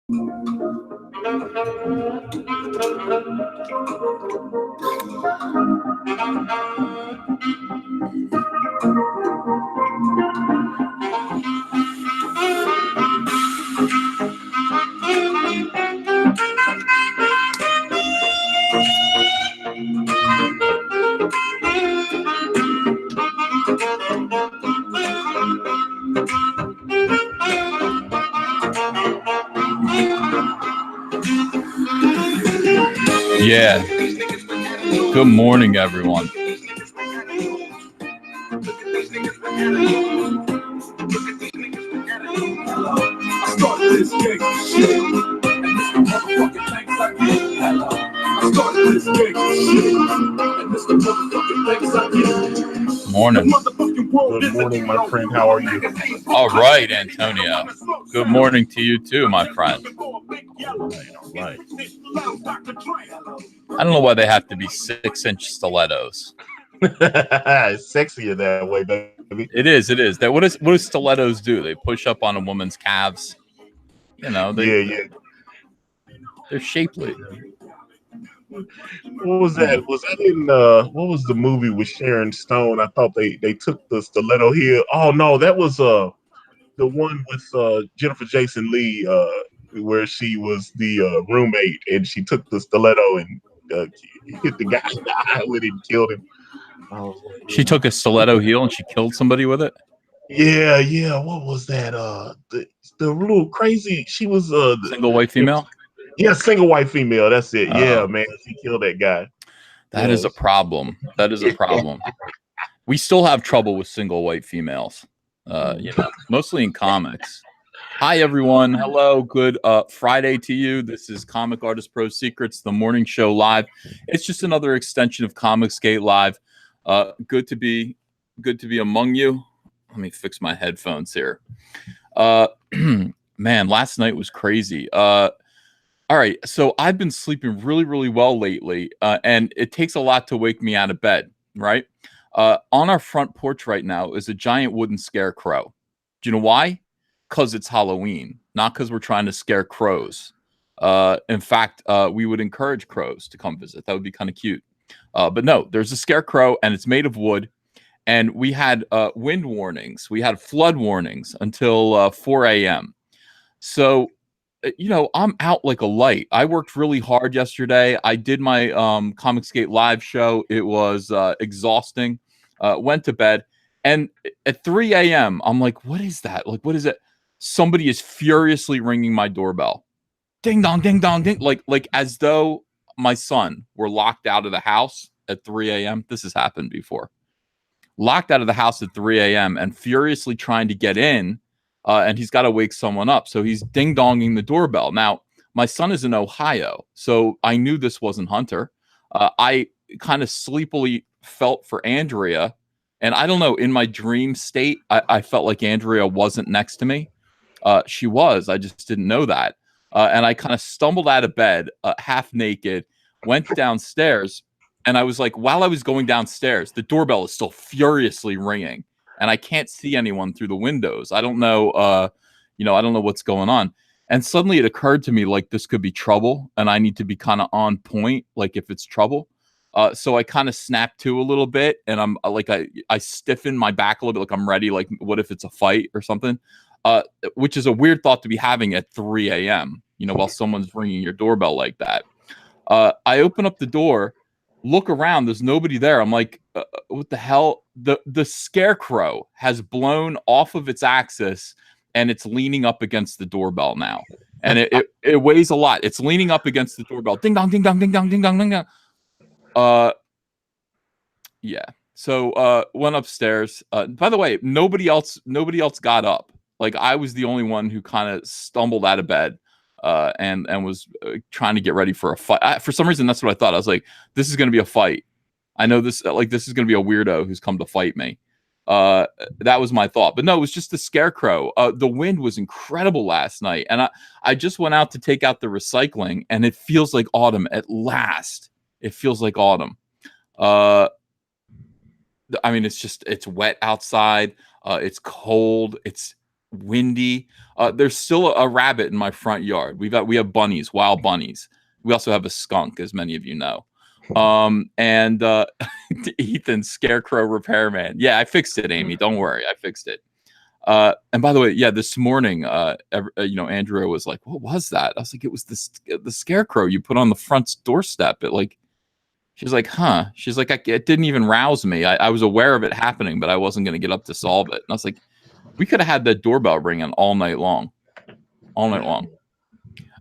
Yeah. Good morning, everyone. Morning. Good morning, my friend. How are you? All right, Antonio. Good morning to you too, my friend. All right. I don't know why they have to be 6-inch stilettos. It's sexier that way, baby. It is. That what do stilettos do? They push up on a woman's calves. You know, they're shapely. What was that? Was that in what was the movie with Sharon Stone? I thought they took the stiletto here. Oh no, that was the one with Jennifer Jason Leigh, where she was the roommate and she took the stiletto and hit the guy in the eye with it and killed him. She took a stiletto heel and she killed somebody with it. Yeah. What was that? The little crazy. She was Single white female. Yeah, single white female. That's it. Yeah, man, she killed that guy. That is a problem. We still have trouble with single white females. Mostly in comics. Hi, everyone. Hello. Good Friday to you. This is Comic Artist Pro Secrets, the morning show live. It's just another extension of Comicsgate Live. Good to be among you. Let me fix my headphones here. Man, last night was crazy. All right, so I've been sleeping really, really well lately, and it takes a lot to wake me out of bed, right? On our front porch right now is a giant wooden scarecrow. Do you know why? Because it's Halloween, not because we're trying to scare crows. In fact, we would encourage crows to come visit. That would be kind of cute. But no, there's a scarecrow, and it's made of wood. And we had wind warnings. We had flood warnings until 4 a.m. So, I'm out like a light. I worked really hard yesterday. I did my Comicsgate Live show. It was exhausting. Went to bed. And at 3 a.m., I'm like, what is that? Like, what is it? Somebody is furiously ringing my doorbell. Ding dong, ding dong, ding. Like as though my son were locked out of the house at 3 a.m. This has happened before. Locked out of the house at 3 a.m. and furiously trying to get in. And he's got to wake someone up. So he's ding-donging the doorbell. Now, my son is in Ohio, so I knew this wasn't Hunter. I kind of sleepily felt for Andrea. And I don't know, in my dream state, I felt like Andrea wasn't next to me. She was. I just didn't know that. And I kind of stumbled out of bed, half naked, went downstairs. And I was like, while I was going downstairs, the doorbell is still furiously ringing. And I can't see anyone through the windows. I don't know, I don't know what's going on. And suddenly it occurred to me like this could be trouble, and I need to be kind of on point, like if it's trouble. So I kind of snapped to a little bit, and I'm like, I stiffen my back a little bit, like I'm ready. Like, what if it's a fight or something? Which is a weird thought to be having at 3 a.m. While someone's ringing your doorbell like that. I open up the door. Look around, there's nobody there. I'm like, what the hell? The scarecrow has blown off of its axis and it's leaning up against the doorbell now. And it weighs a lot. It's leaning up against the doorbell. Ding dong, ding dong, ding dong, ding dong, ding dong. Yeah. So went upstairs. By the way, nobody else got up. Like I was the only one who kind of stumbled out of bed. And was trying to get ready for a fight. For some reason, that's what I thought. I was like, this is going to be a fight. I know this is going to be a weirdo who's come to fight me. That was my thought. But no, it was just the scarecrow. The wind was incredible last night. And I just went out to take out the recycling, and it feels like autumn at last. It feels like autumn. I mean, it's wet outside. It's cold. It's windy. There's still a rabbit in my front yard. We have bunnies, wild bunnies. We also have a skunk, as many of you know. And Ethan, scarecrow repairman. Yeah, I fixed it, Amy. Don't worry, I fixed it. And by the way, yeah, this morning, Andrea was like, "What was that?" I was like, "It was the scarecrow you put on the front doorstep." She's like, "Huh?" She's like, "It didn't even rouse me. I was aware of it happening, but I wasn't going to get up to solve it." And I was like, "We could have had that doorbell ringing all night long, all night long."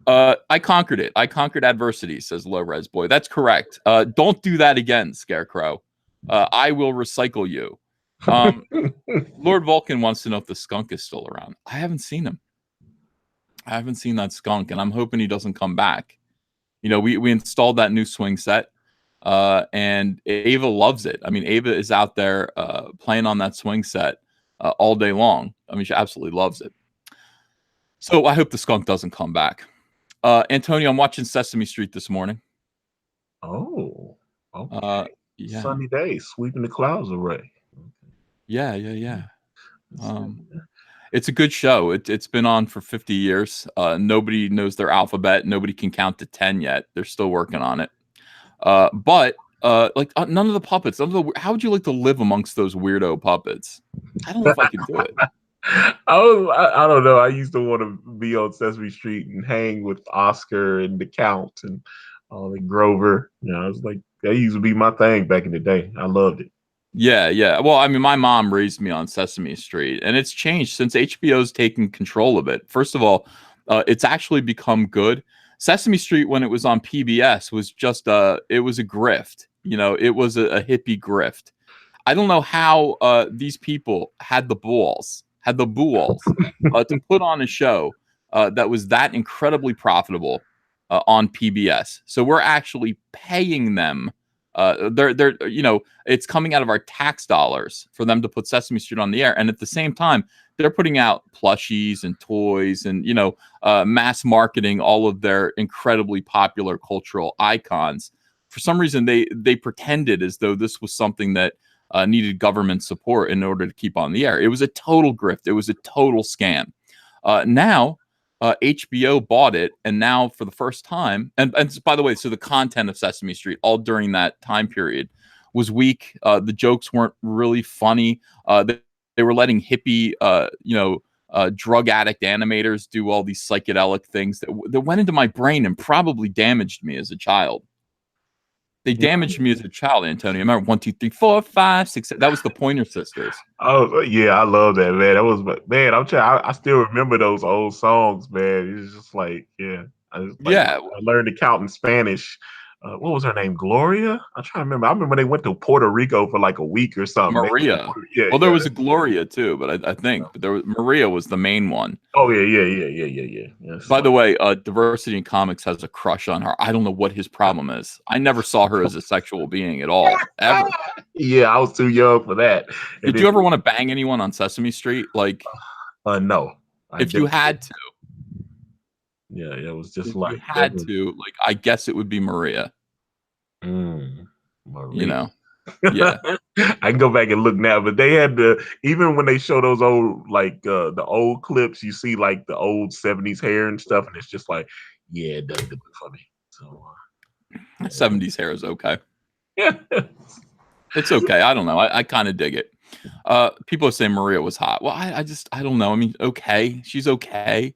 I conquered it. I conquered adversity, says Low Res Boy. That's correct. Don't do that again, Scarecrow. I will recycle you. Lord Vulcan wants to know if the skunk is still around. I haven't seen him. I haven't seen that skunk, and I'm hoping he doesn't come back. We installed that new swing set, and Ava loves it. I mean, Ava is out there playing on that swing set all day long. I mean, she absolutely loves it. So I hope the skunk doesn't come back. Antonio, I'm watching Sesame Street this morning. Oh, okay. Yeah. Sunny day, sweeping the clouds away. Yeah. It's a good show. It's been on for 50 years. Nobody knows their alphabet. Nobody can count to 10 yet. They're still working on it. But none of the puppets. How would you like to live amongst those weirdo puppets? I don't know if I could do it. I don't know. I used to want to be on Sesame Street and hang with Oscar and the Count and Grover. I was like, that used to be my thing back in the day. I loved it. Yeah. Well, I mean, my mom raised me on Sesame Street, and it's changed since HBO's taken control of it. First of all, it's actually become good. Sesame Street, when it was on PBS, was just it was a grift. It was a hippie grift. I don't know how these people had the balls to put on a show that was that incredibly profitable on PBS. So we're actually paying them. They're it's coming out of our tax dollars for them to put Sesame Street on the air, and at the same time they're putting out plushies and toys and mass marketing all of their incredibly popular cultural icons. For some reason, they pretended as though this was something that needed government support in order to keep on the air. It was a total grift. It was a total scam. Now HBO bought it, and now for the first time, and by the way, so the content of Sesame Street all during that time period was weak. The jokes weren't really funny. They were letting hippie, drug addict animators do all these psychedelic things that went into my brain and probably damaged me as a child. They damaged me as a child, Antonio. I remember 1, 2, 3, 4, 5, 6. That was the Pointer Sisters. Oh yeah, I love that, man. That was man. I'm trying. I still remember those old songs, man. It's just like I learned to count in Spanish. What was her name? Gloria. I'm trying to remember. I remember they went to Puerto Rico for like a week or something. Maria. Well, there was a Gloria too, but I think Maria was the main one. Oh yeah. By the way, Diversity in Comics has a crush on her. I don't know what his problem is. I never saw her as a sexual being at all, ever. Yeah, I was too young for that. Did you ever want to bang anyone on Sesame Street? Like, no. If you had to. Yeah, it was just if like you had to. Like, I guess it would be Maria. Maria. Yeah. I can go back and look now, but they had even when they show those old the old clips, you see like the old 70s hair and stuff, and it's just like, yeah, it doesn't do it for me. So 70s hair is okay. Yeah. It's okay. I don't know. I kind of dig it. People are saying Maria was hot. Well, I don't know. I mean, okay. She's okay.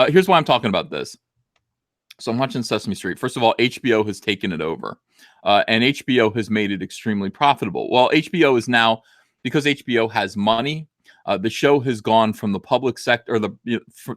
Here's why I'm talking about this. So I'm watching Sesame Street. First of all, HBO has taken it over. And HBO has made it extremely profitable. Well, HBO is now, because HBO has money, the show has gone from the public sector,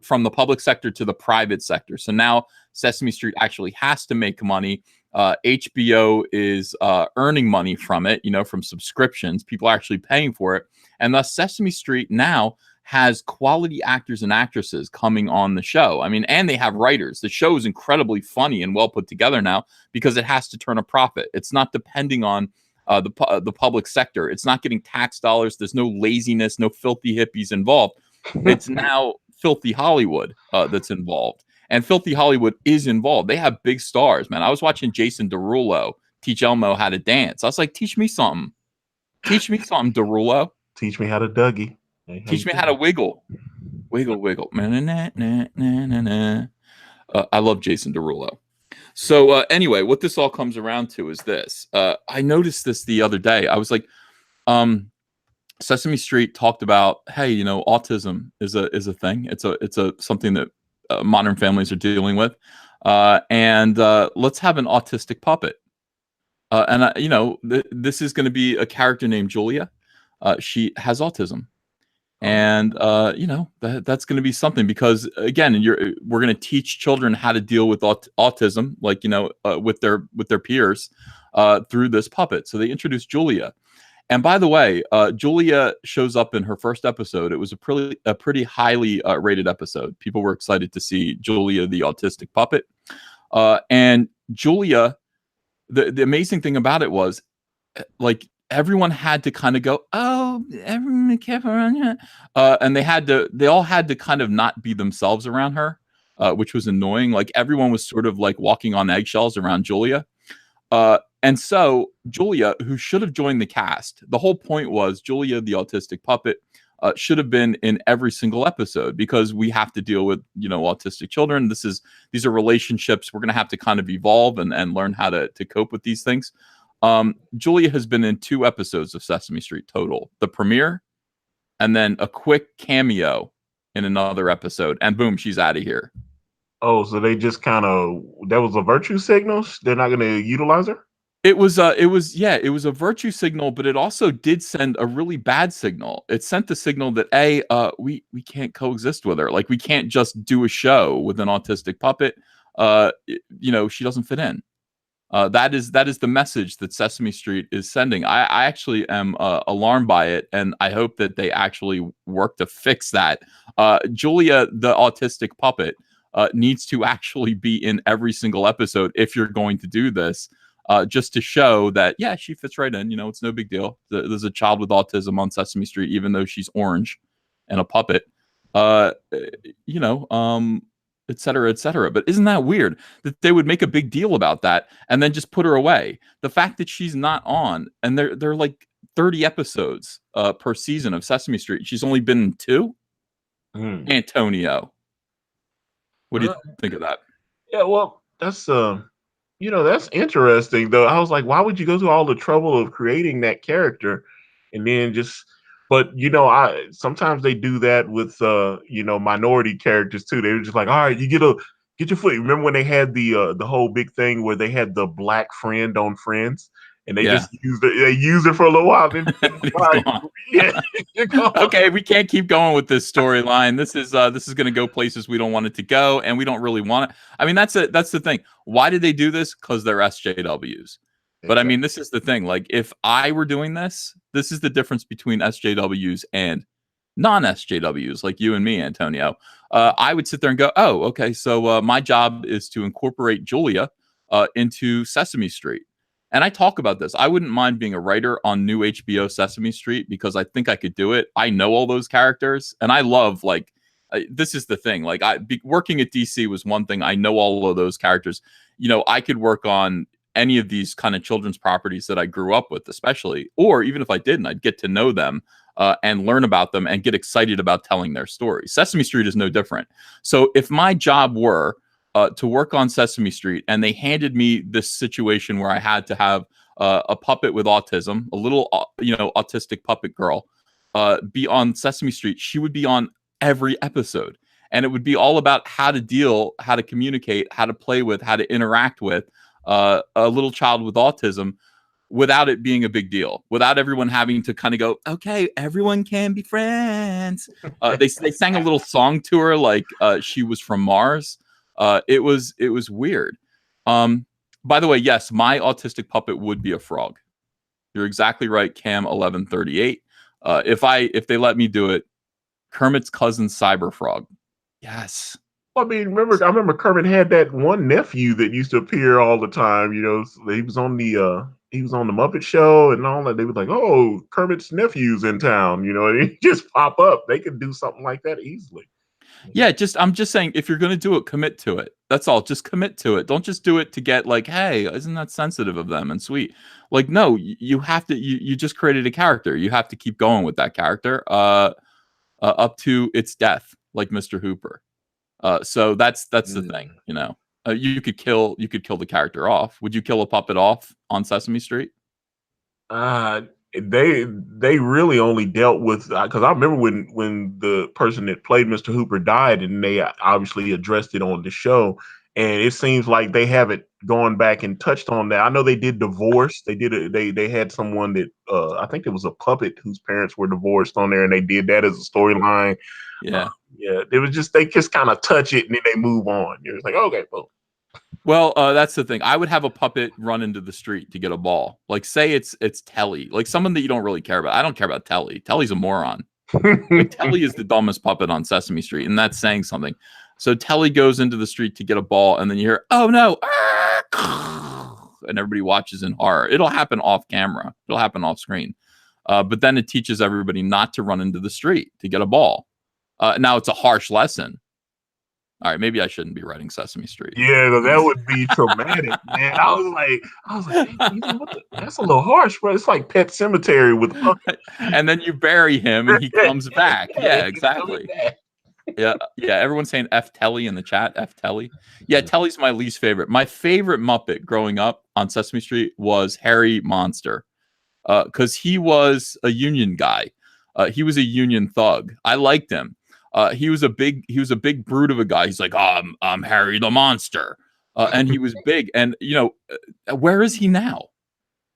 from the public sector to the private sector. So now Sesame Street actually has to make money. HBO is earning money from it, from subscriptions. People are actually paying for it. And thus Sesame Street now has quality actors and actresses coming on the show. I mean, and they have writers. The show is incredibly funny and well put together now because it has to turn a profit. It's not depending on the public sector. It's not getting tax dollars. There's no laziness, no filthy hippies involved. It's now filthy Hollywood that's involved. And filthy Hollywood is involved. They have big stars, man. I was watching Jason Derulo teach Elmo how to dance. I was like, teach me something. Teach me something, Derulo. Teach me how to Dougie. Teach me how to wiggle Wiggle, wiggle. Na, na, na, na, na, na. I love Jason Derulo. So anyway, what this all comes around to is this. I noticed this the other day. I was like, um, Sesame Street talked about, hey, autism is a thing. It's a something that modern families are dealing with, and let's have an autistic puppet. And this is going to be a character named Julia. She has autism, Oh, and that's going to be something because again, we're going to teach children how to deal with autism, like with their peers, through this puppet. So they introduced Julia. And by the way, Julia shows up in her first episode. It was a pretty highly rated episode. People were excited to see Julia, the autistic puppet. And Julia, the amazing thing about it was, like, everyone had to kind of go, oh, everyone be careful around here. And they all had to kind of not be themselves around her, which was annoying. Like everyone was sort of like walking on eggshells around Julia. And so Julia, who should have joined the cast, the whole point was Julia, the autistic puppet, should have been in every single episode because we have to deal with autistic children. These are relationships. We're going to have to kind of evolve and learn how to cope with these things. Julia has been in 2 episodes of Sesame Street total, the premiere, and then a quick cameo in another episode, and boom, she's out of here. oh, so they just kind of that was a virtue signal. They're not going to utilize her. It was a virtue signal, but it also did send a really bad signal. It sent the signal that we can't coexist with her. Like we can't just do a show with an autistic puppet. She doesn't fit in. That is the message that Sesame Street is sending. I actually am alarmed by it, and I hope that they actually work to fix that. Julia, the autistic puppet, needs to actually be in every single episode if you're going to do this. Just to show that, yeah, she fits right in. It's no big deal. There's a child with autism on Sesame Street, even though she's orange and a puppet. Uh, you know, um, et cetera, et cetera. But isn't that weird that they would make a big deal about that and then just put her away? The fact that she's not on, and they're like 30 episodes per season of Sesame Street. She's only been in 2. Hmm. Antonio, what do you Uh, think of that? yeah, well, that's interesting though. I was like, why would you go through all the trouble of creating that character and then just but I sometimes they do that with minority characters too. They were just like, all right, get your foot. Remember when they had the whole big thing where they had the black friend on Friends and they Yeah. just used it for a little while, then He's gone. yeah, you're gone. Okay, we can't keep going with this storyline. This is going to go places we don't want it to go, and we don't really want it. I mean, that's the thing. Why did they do this? Because they're SJWs. But I Exactly. mean, this is the thing. Like, if I were doing this is the difference between SJWs and non-SJWs, like you and me, Antonio. I would sit there and go, "Oh, okay. So my job is to incorporate Julia into Sesame Street." And I talk about this. I wouldn't mind being a writer on new HBO Sesame Street because I think I could do it. I know all those characters, and I love this is the thing. Like working at DC was one thing. I know all of those characters. I could work on any of these kind of children's properties that I grew up with, especially, or even if I didn't, I'd get to know them and learn about them and get excited about telling their stories. Sesame Street is no different. So if my job were to work on Sesame Street, and they handed me this situation where I had to have a puppet with autism, a little, autistic puppet girl, be on Sesame Street. She would be on every episode, and it would be all about how to deal, how to communicate, how to play with, how to interact with a little child with autism without it being a big deal, without everyone having to kind of go, okay, everyone can be friends. They sang a little song to her like she was from Mars. It was weird. Um, by the way, yes, my autistic puppet would be a frog. You're exactly right, Cam 1138. If they let me do it, Kermit's cousin Cyber Frog. Yes. Well, I mean, I remember Kermit had that one nephew that used to appear all the time. So he was on the Muppet Show and all that. They were like, "Oh, Kermit's nephew's in town," and he just pop up. They could do something like that easily. Yeah, I'm just saying, if you're gonna do it, commit to it. That's all. Just commit to it. Don't just do it to get like, hey, isn't that sensitive of them and sweet? Like, no, you have to. You just created a character. You have to keep going with that character up to its death. like Mr. Hooper. So that's the thing, Mm. you know. You could kill the character off. Would you kill a puppet off on Sesame Street? Uh, they really only dealt with because I remember when the person that played Mr. Hooper died, and they obviously addressed it on the show, and it seems like they haven't gone back and touched on that. I know they did divorce. They had someone that I think it was a puppet whose parents were divorced on there, and they did that as a storyline. Uh, Yeah. yeah, it was just they just kind of touch it and then they move on. You're just like, okay, well. Well, that's the thing. I would have a puppet run into the street to get a ball. Like, say it's Telly, like someone that you don't really care about. I don't care about Telly. Telly's a moron. Like Telly is the dumbest puppet on Sesame Street, and that's saying something. So Telly goes into the street to get a ball, and then you hear, "Oh no!" And everybody watches in horror. It'll happen off camera. It'll happen off screen. But then it teaches everybody not to run into the street to get a ball. Now it's a harsh lesson. All right, maybe I shouldn't be writing Sesame Street. Yeah, that would be traumatic, man. I was like, "Dang, that's a little harsh, bro. It's like Pet Cemetery with And then you bury him, and he comes back. Yeah, he's coming exactly. back. Yeah. Everyone's saying F Telly in the chat. F Telly. Yeah, Telly's my least favorite. My favorite Muppet growing up on Sesame Street was Harry Monster, because he was a union guy. He was a union thug. I liked him. He was a big brute of a guy. He's like, oh, I'm Harry the Monster, and he was big. And where is he now?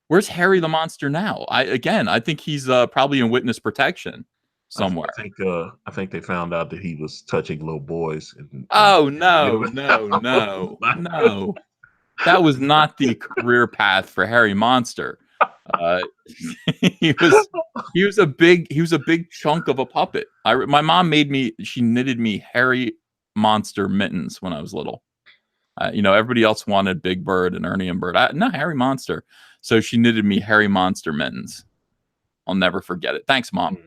Where's Harry the Monster now? I think he's probably in witness protection somewhere. I think they found out that he was touching little boys. Oh no, no, no, no! That was not the career path for Harry Monster. Uh, he was a big chunk of a puppet. My mom she knitted me Harry Monster mittens when I was little. Everybody else wanted Big Bird and Ernie and Bert. No, Harry Monster. So she knitted me Harry Monster mittens. I'll never forget it. Thanks, Mom.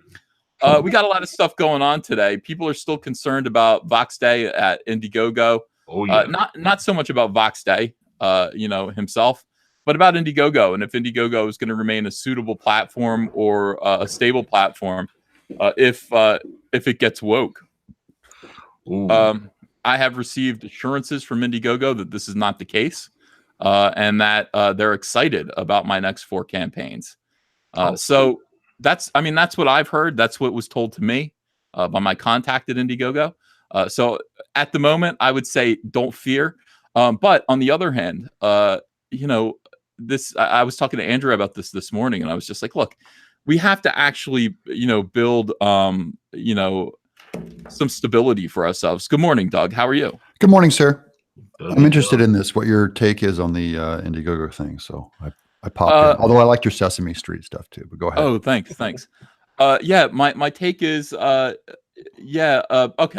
We got a lot of stuff going on today. People are still concerned about Vox Day at Indiegogo. Oh yeah. Not so much about Vox Day, himself, but about Indiegogo, and if Indiegogo is going to remain a suitable platform or a stable platform, if it gets woke. I have received assurances from Indiegogo that this is not the case, and that they're excited about my next 4 campaigns. So that's what I've heard. That's what was told to me by my contact at Indiegogo. So at the moment, I would say don't fear. But on the other hand, I was talking to Andrew about this morning, and I was just like, look, we have to actually, build, some stability for ourselves. Good morning, Doug. How are you? Good morning, sir. I'm interested in this, what your take is on the Indiegogo thing. So I popped in. Although I like your Sesame Street stuff too, but go ahead. Oh, thanks. Yeah, my take is, okay,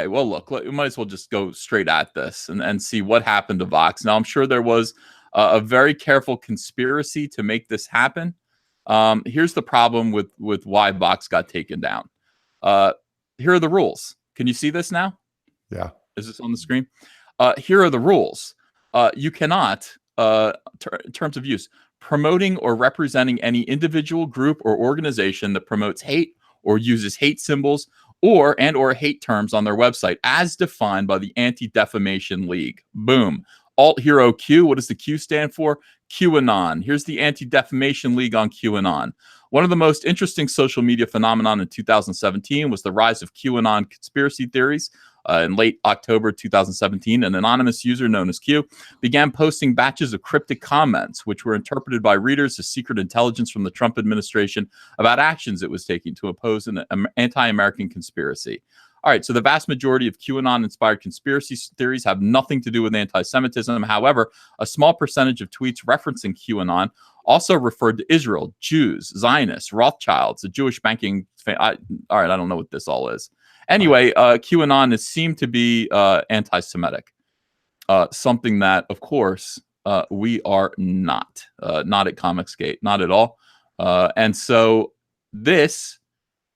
well, look, we might as well just go straight at this and see what happened to Vox. Now, I'm sure there was a very careful conspiracy to make this happen. Here's the problem with why Vox got taken down. Here are the rules. Can you see this now? Yeah. Is this on the screen? Here are the rules. You cannot, in terms of use, promoting or representing any individual, group, or organization that promotes hate or uses hate symbols or hate terms on their website as defined by the Anti-Defamation League. Boom. Alt Hero Q. What does the Q stand for? QAnon. Here's the Anti-Defamation League on QAnon. One of the most interesting social media phenomenon in 2017 was the rise of QAnon conspiracy theories. In late October 2017, an anonymous user known as Q began posting batches of cryptic comments, which were interpreted by readers as secret intelligence from the Trump administration about actions it was taking to oppose an anti-American conspiracy. All right, so the vast majority of QAnon-inspired conspiracy theories have nothing to do with anti-Semitism. However, a small percentage of tweets referencing QAnon also referred to Israel, Jews, Zionists, Rothschilds, a Jewish banking... all right, I don't know what this all is. Anyway, QAnon is seemed to be anti-Semitic, something that, of course, we are not at Comicsgate, not at all. And so this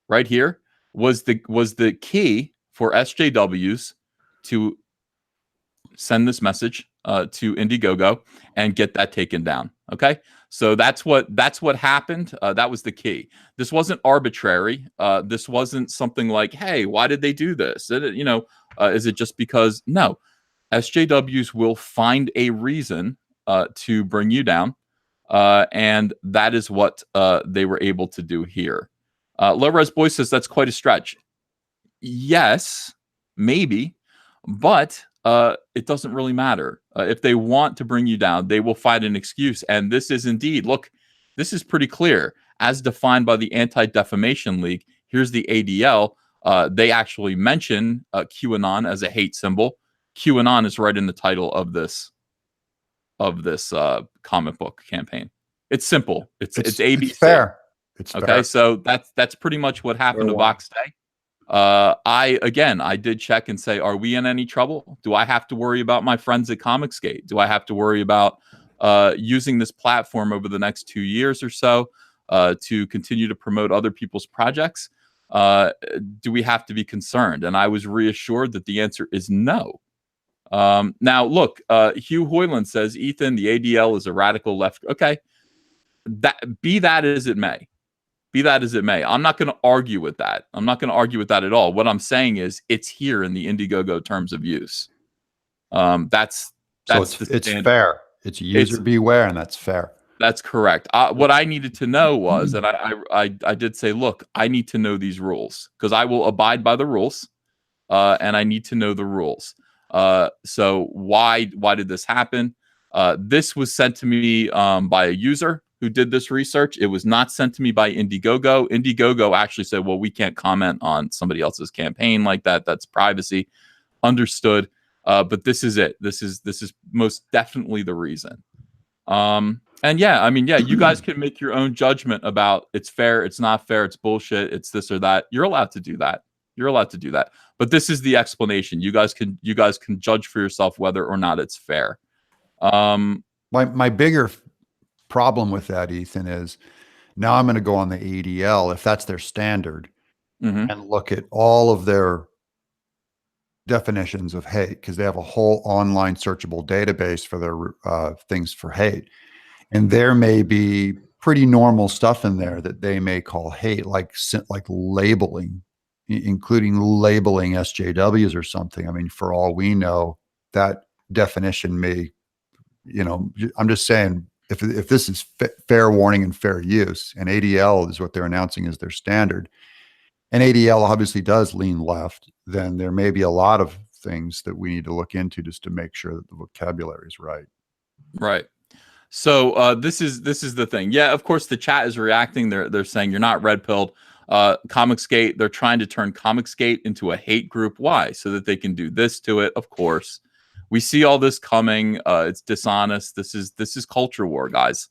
right here was the key for SJWs to send this message to Indiegogo and get that taken down. Okay, so that's what happened. That was the key. This wasn't arbitrary. This wasn't something like, hey, why did they do this? Is it just because? No, SJWs will find a reason to bring you down, and that is what they were able to do here. Low Res Boy says that's quite a stretch. Yes, maybe, but it doesn't really matter. If they want to bring you down, they will find an excuse. And this is indeed, look, this is pretty clear. As defined by the Anti-Defamation League, here's the ADL. They actually mention QAnon as a hate symbol. QAnon is right in the title of this comic book campaign. It's simple. It's ABC. It's fair. It's okay. Fair. So that's pretty much what happened to Vox Day. I did check and say, are we in any trouble? Do I have to worry about my friends at Comicsgate? Do I have to worry about using this platform over the next 2 years or so to continue to promote other people's projects? Do we have to be concerned? And I was reassured that the answer is no. Now, look, Hugh Hoyland says, Ethan, the ADL is a radical left. Okay, be that as it may. Be that as it may, I'm not going to argue with that. I'm not going to argue with that at all. What I'm saying is it's here in the Indiegogo terms of use. It's fair. It's user beware, and that's fair. That's correct. What I needed to know was, and I did say, look, I need to know these rules because I will abide by the rules, and I need to know the rules. So why did this happen? This was sent to me by a user who did this research. It was not sent to me by Indiegogo. Indiegogo actually said, well, we can't comment on somebody else's campaign like that. That's privacy. Understood. But this is it. This is most definitely the reason. And you guys can make your own judgment about it's fair, it's not fair, it's bullshit, it's this or that. You're allowed to do that. But this is the explanation. You guys can judge for yourself whether or not it's fair. My bigger problem with that, Ethan, is now I'm going to go on the ADL, if that's their standard, and look at all of their definitions of hate, because they have a whole online searchable database for their things for hate. And there may be pretty normal stuff in there that they may call hate, like labeling, including labeling SJWs or something. I mean, for all we know, that definition may, I'm just saying, if this is fair warning and fair use, and ADL is what they're announcing as their standard, and ADL obviously does lean left, then there may be a lot of things that we need to look into just to make sure that the vocabulary is right. Right. So this is the thing. Yeah, of course the chat is reacting. They're saying you're not red pilled. Comicsgate, they're trying to turn Comicsgate into a hate group. Why? So that they can do this to it. Of course. We see all this coming. It's dishonest. This is culture war, guys.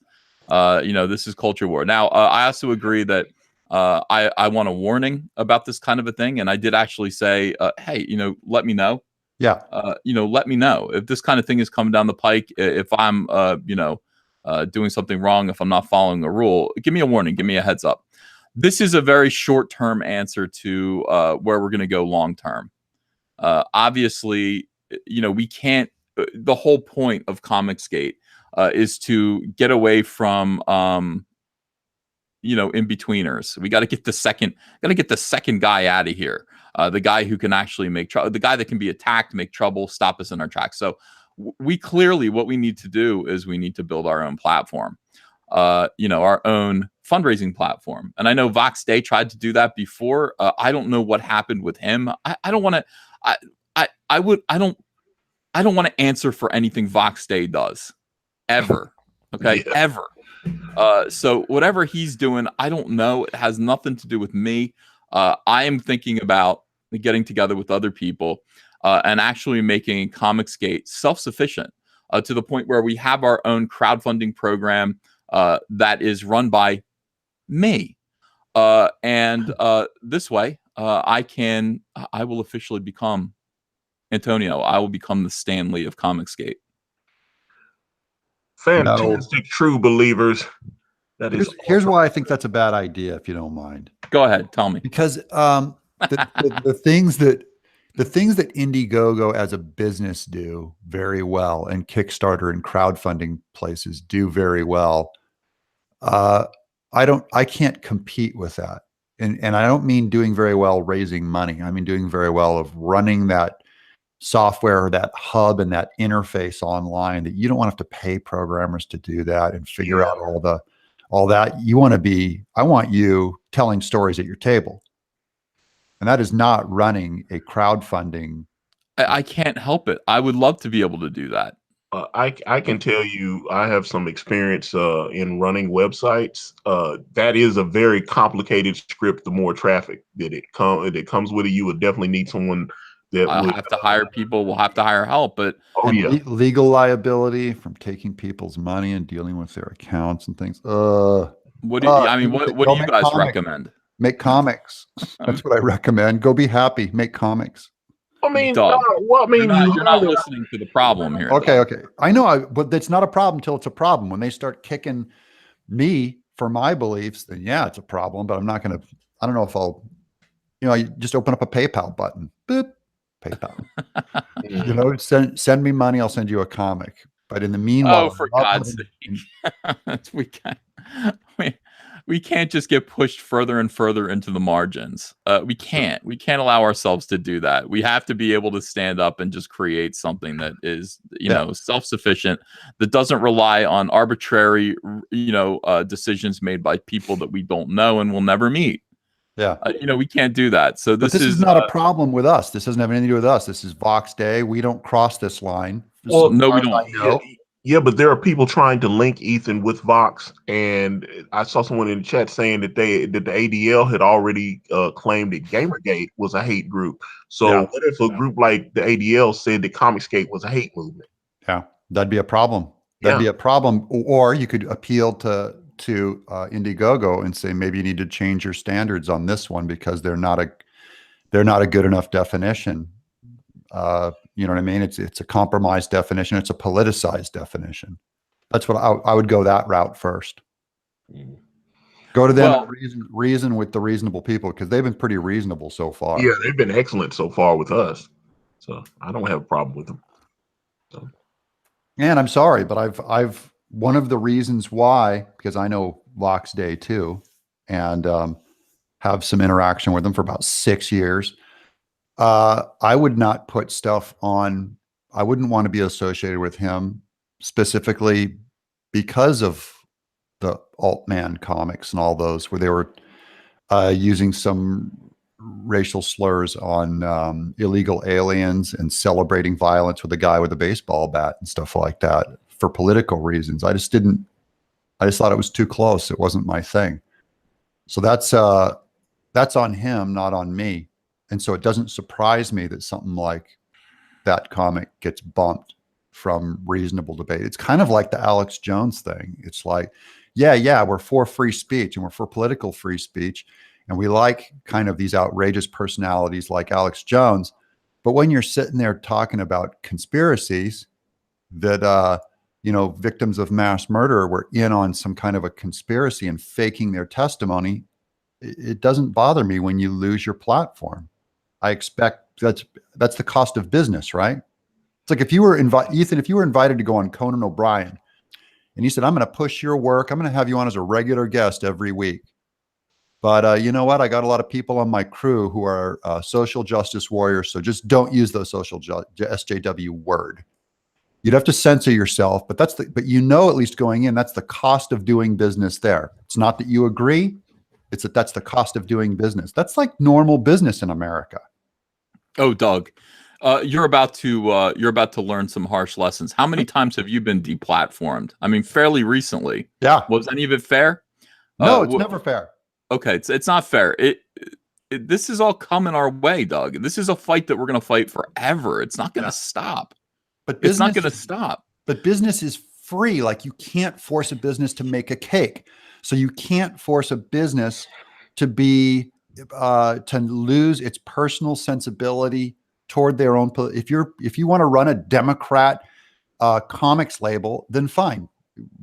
This is culture war. Now, I also agree that I want a warning about this kind of a thing. And I did actually say, hey, let me know. Yeah. Let me know if this kind of thing is coming down the pike. If I'm, doing something wrong, if I'm not following a rule, give me a warning. Give me a heads up. This is a very short-term answer to where we're going to go long-term. Obviously, we can't. The whole point of Comicsgate is to get away from, in-betweeners. We got to get the second guy out of here. The guy who can actually make trouble, the guy that can be attacked, make trouble, stop us in our tracks. So we clearly, what we need to do is we need to build our own platform, our own fundraising platform. And I know Vox Day tried to do that before. I don't know what happened with him. I don't want to. I don't want to answer for anything Vox Day does, ever. Okay, yeah. Ever. So whatever he's doing, I don't know. It has nothing to do with me. I am thinking about getting together with other people and actually making Comicsgate self-sufficient to the point where we have our own crowdfunding program that is run by me. And this way, I will officially become Antonio. I will become the Stan Lee of Comicsgate. Fantastic, true believers. Here's why I think that's a bad idea, if you don't mind. Go ahead, tell me. Because the things that the things that Indiegogo as a business do very well, and Kickstarter and crowdfunding places do very well, I can't compete with that. And I don't mean doing very well raising money. I mean doing very well of running that software, that hub, and that interface online, that you don't want to have to pay programmers to do that and figure out all that. I want you telling stories at your table. And that is not running a crowdfunding. I can't help it. I would love to be able to do that. I can tell you I have some experience in running websites. That is a very complicated script. The more traffic that it comes with it, you would definitely need someone that I'll would have to hire people. We'll have to hire help. But legal liability from taking people's money and dealing with their accounts and things. What do you guys recommend? Make comics. That's what I recommend. Go be happy. Make comics. I mean, Doug, you're not you listening to the problem here. Okay, Doug. okay. I know, but that's not a problem until it's a problem. When they start kicking me for my beliefs, then yeah, it's a problem. But I'm not going to. I don't know if I'll. You just open up a PayPal button. Boop, PayPal. Send me money. I'll send you a comic. But in the meanwhile, for God's sake, we can't just get pushed further and further into the margins. We can't allow ourselves to do that. We have to be able to stand up and just create something that is, self-sufficient, that doesn't rely on arbitrary, decisions made by people that we don't know and will never meet. Yeah. We can't do that. So this is not a problem with us. This doesn't have anything to do with us. This is Vox Day. We don't cross this line. Well, no, we don't. Yeah, but there are people trying to link Ethan with Vox, and I saw someone in the chat saying that the ADL had already claimed that Gamergate was a hate group. So what if a group like the ADL said that Comicsgate was a hate movement? Yeah, that'd be a problem. That'd be a problem. Or you could appeal to Indiegogo and say maybe you need to change your standards on this one because they're not a good enough definition. You know what I mean? It's a compromised definition. It's a politicized definition. That's what I would go that route first. Go to them, reason with the reasonable people, because they've been pretty reasonable so far. Yeah, they've been excellent so far with us. So I don't have a problem with them. So. And I'm sorry, but I've one of the reasons why, because I know Vox Day too, and have some interaction with them for about 6 years. I would not put stuff on. I wouldn't want to be associated with him specifically because of the Altman comics and all those, where they were using some racial slurs on illegal aliens and celebrating violence with a guy with a baseball bat and stuff like that for political reasons. I just thought it was too close. It wasn't my thing. So that's on him, not on me. And so it doesn't surprise me that something like that comic gets bumped from reasonable debate. It's kind of like the Alex Jones thing. It's like, yeah, we're for free speech and we're for political free speech. And we like kind of these outrageous personalities like Alex Jones. But when you're sitting there talking about conspiracies that, victims of mass murder were in on some kind of a conspiracy and faking their testimony, it doesn't bother me when you lose your platform. I expect that's the cost of business, right? It's like if you were Ethan, if you were invited to go on Conan O'Brien and you said, I'm going to push your work, I'm going to have you on as a regular guest every week. But you know what? I got a lot of people on my crew who are social justice warriors. So just don't use the SJW word. You'd have to censor yourself, but at least going in, that's the cost of doing business there. It's not that you agree. It's that's the cost of doing business. That's like normal business in America. Oh, Doug, you're about to learn some harsh lessons. How many times have you been deplatformed? I mean, fairly recently. Yeah. Was any of it fair? No, it's never fair. Okay, it's not fair. This is all coming our way, Doug. This is a fight that we're going to fight forever. It's not going to stop. But it's not going to stop. But business is free. Like you can't force a business to make a cake. So you can't force a business to lose its personal sensibility toward their own. If you want to run a Democrat comics label, then fine,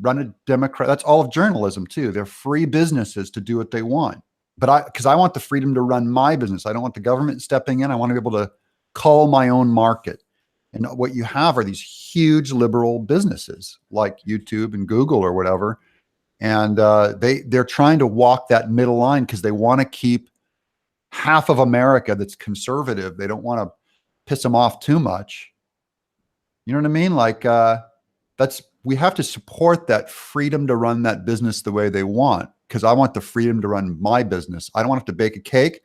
run a Democrat. That's all of journalism too. They're free businesses to do what they want. But because I want the freedom to run my business. I don't want the government stepping in. I want to be able to cull my own market. And what you have are these huge liberal businesses like YouTube and Google or whatever. And they're trying to walk that middle line because they want to keep half of America that's conservative. They don't want to piss them off too much. You know what I mean? Like we have to support that freedom to run that business the way they want, because I want the freedom to run my business. I don't want to have to bake a cake.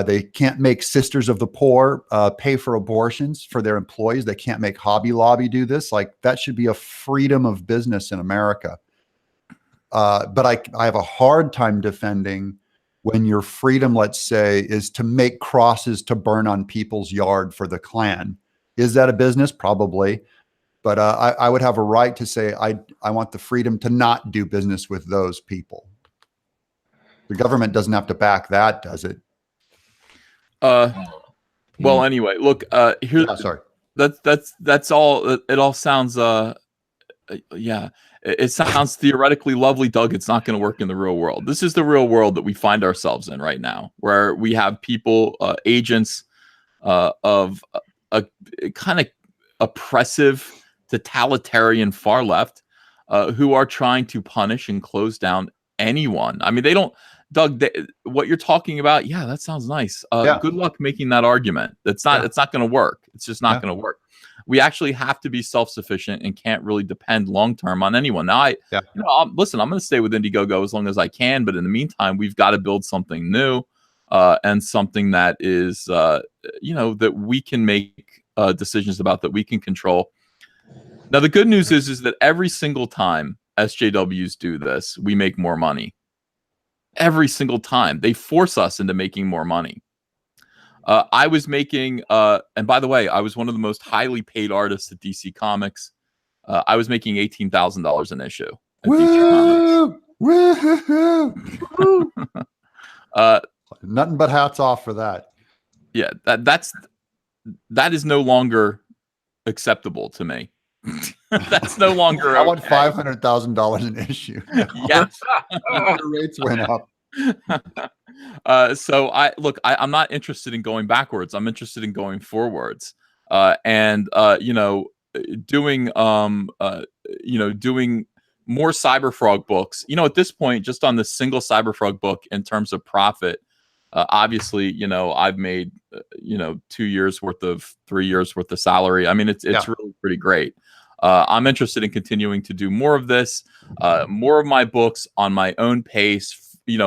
They can't make Sisters of the Poor pay for abortions for their employees. They can't make Hobby Lobby do this. Like, that should be a freedom of business in America. But I have a hard time defending when your freedom, let's say, is to make crosses to burn on people's yard for the Klan. Is that a business? Probably. But I would have a right to say I want the freedom to not do business with those people. The government doesn't have to back that, does it? Well, anyway, look, here. Sorry. That's all. It all sounds. Yeah, it sounds theoretically lovely, Doug. It's not going to work in the real world. This is the real world that we find ourselves in right now, where we have people, agents of a kind of oppressive, totalitarian far left, who are trying to punish and close down anyone. I mean, they don't. Doug, what you're talking about, yeah, that sounds nice. Good luck making that argument. It's not going to work. It's just not going to work. We actually have to be self-sufficient and can't really depend long-term on anyone. Now, listen, I'm going to stay with Indiegogo as long as I can, but in the meantime, we've got to build something new and something that is, that we can make decisions about, that we can control. Now, the good news is that every single time SJWs do this, we make more money. Every single time they force us into making more money. I was making, and by the way, I was one of the most highly paid artists at DC Comics. I was making $18,000 an issue at DC Comics. Nothing but hats off for that. Yeah, that is no longer acceptable to me. That's no longer. I want $500,000 an issue. Yes, the rates went up. So I'm not interested in going backwards. I'm interested in going forwards. And doing more Cyberfrog books. At this point, just on the single Cyberfrog book in terms of profit, obviously, I've made 2 years worth of 3 years worth of salary. I mean, it's really pretty great. I'm interested in continuing to do more of this, more of my books on my own pace,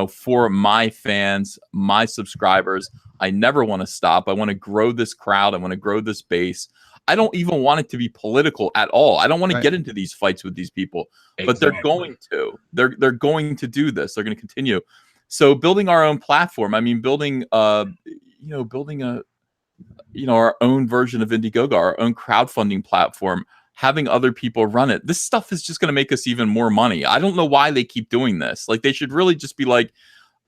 for my fans, my subscribers. I never want to stop. I want to grow this crowd. I want to grow this base. I don't even want it to be political at all. I don't want to get into these fights with these people, but they're going to. They're going to do this. They're going to continue. So building our own platform. I mean, building our own version of Indiegogo, our own crowdfunding platform, having other people run it. This stuff is just going to make us even more money. I don't know why they keep doing this. Like, they should really just be like,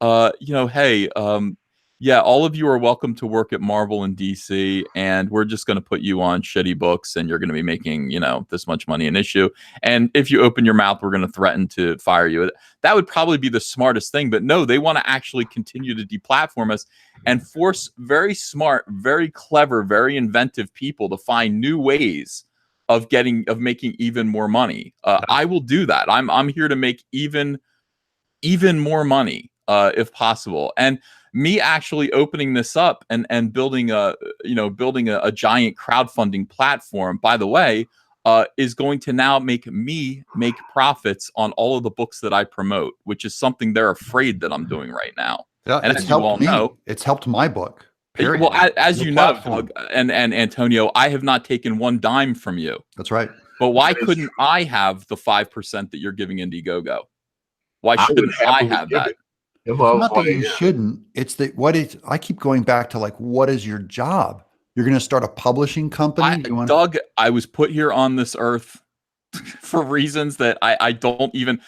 hey, all of you are welcome to work at Marvel and DC, and we're just going to put you on shitty books, and you're going to be making, this much money an issue. And if you open your mouth, we're going to threaten to fire you. That would probably be the smartest thing. But no, they want to actually continue to deplatform us and force very smart, very clever, very inventive people to find new ways of making even more money. I will do that. I'm here to make even more money if possible. And me actually opening this up and building a giant crowdfunding platform, by the way, is going to now make me make profits on all of the books that I promote, which is something they're afraid that I'm doing right now. Yeah, and as you all know, it's helped my book. Period. Well, as you know, Doug and Antonio, I have not taken one dime from you. That's right. But why couldn't I have the 5% that you're giving Indiegogo? Why shouldn't I have that? It's not that you shouldn't. It's that I keep going back to, like, what is your job? You're going to start a publishing company? Doug, I was put here on this earth for reasons that I don't even,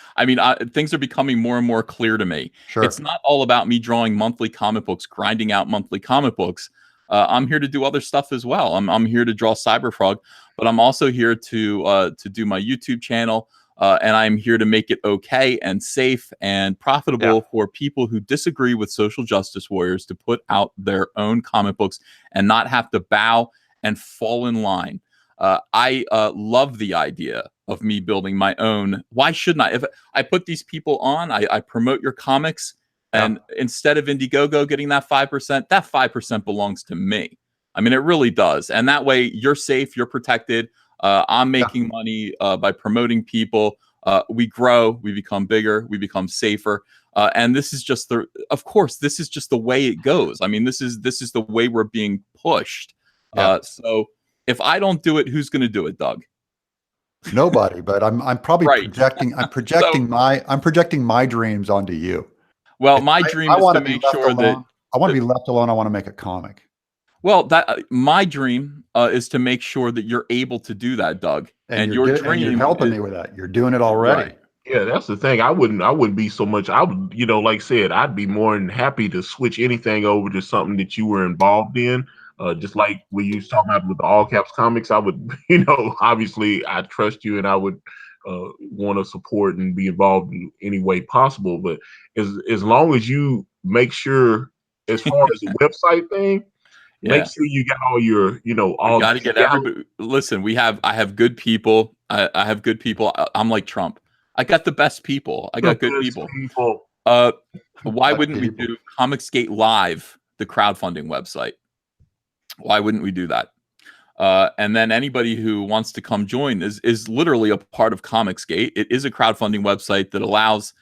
things are becoming more and more clear to me. Sure. It's not all about me drawing monthly comic books, grinding out monthly comic books. I'm here to do other stuff as well. I'm here to draw Cyberfrog, but I'm also here to do my YouTube channel. and I'm here to make it okay and safe and profitable for people who disagree with social justice warriors to put out their own comic books and not have to bow and fall in line. I love the idea of me building my own. Why shouldn't I? If I put these people on, I promote your comics, and instead of Indiegogo getting that 5%, that 5% belongs to me. I mean, it really does. And that way you're safe, you're protected. I'm making money by promoting people. We grow, we become bigger, we become safer. And this is just of course, this is just the way it goes. I mean, this is the way we're being pushed. So if I don't do it, who's going to do it, Doug? Nobody, but I'm probably projecting. I'm projecting my dreams onto you. Well, my dream is to make sure that I want to be left alone. I want to make a comic. Well, that my dream is to make sure that you're able to do that, Doug. And your dream, you're helping me with that. You're doing it already. Right. Yeah, that's the thing. I wouldn't be so much. I would, like I said, I'd be more than happy to switch anything over to something that you were involved in. Just like we used to talk about with the all caps comics, I would, obviously I trust you and I would want to support and be involved in any way possible. But as long as you make sure, as far as the website thing, make sure you got all your, all. You got to get everybody. Listen, I have good people. I have good people. I'm like Trump. I got the best people. I got good people. Why wouldn't we do Comicsgate Live, the crowdfunding website? Why wouldn't we do that? And then anybody who wants to come join is literally a part of Comicsgate. It is a crowdfunding website that allows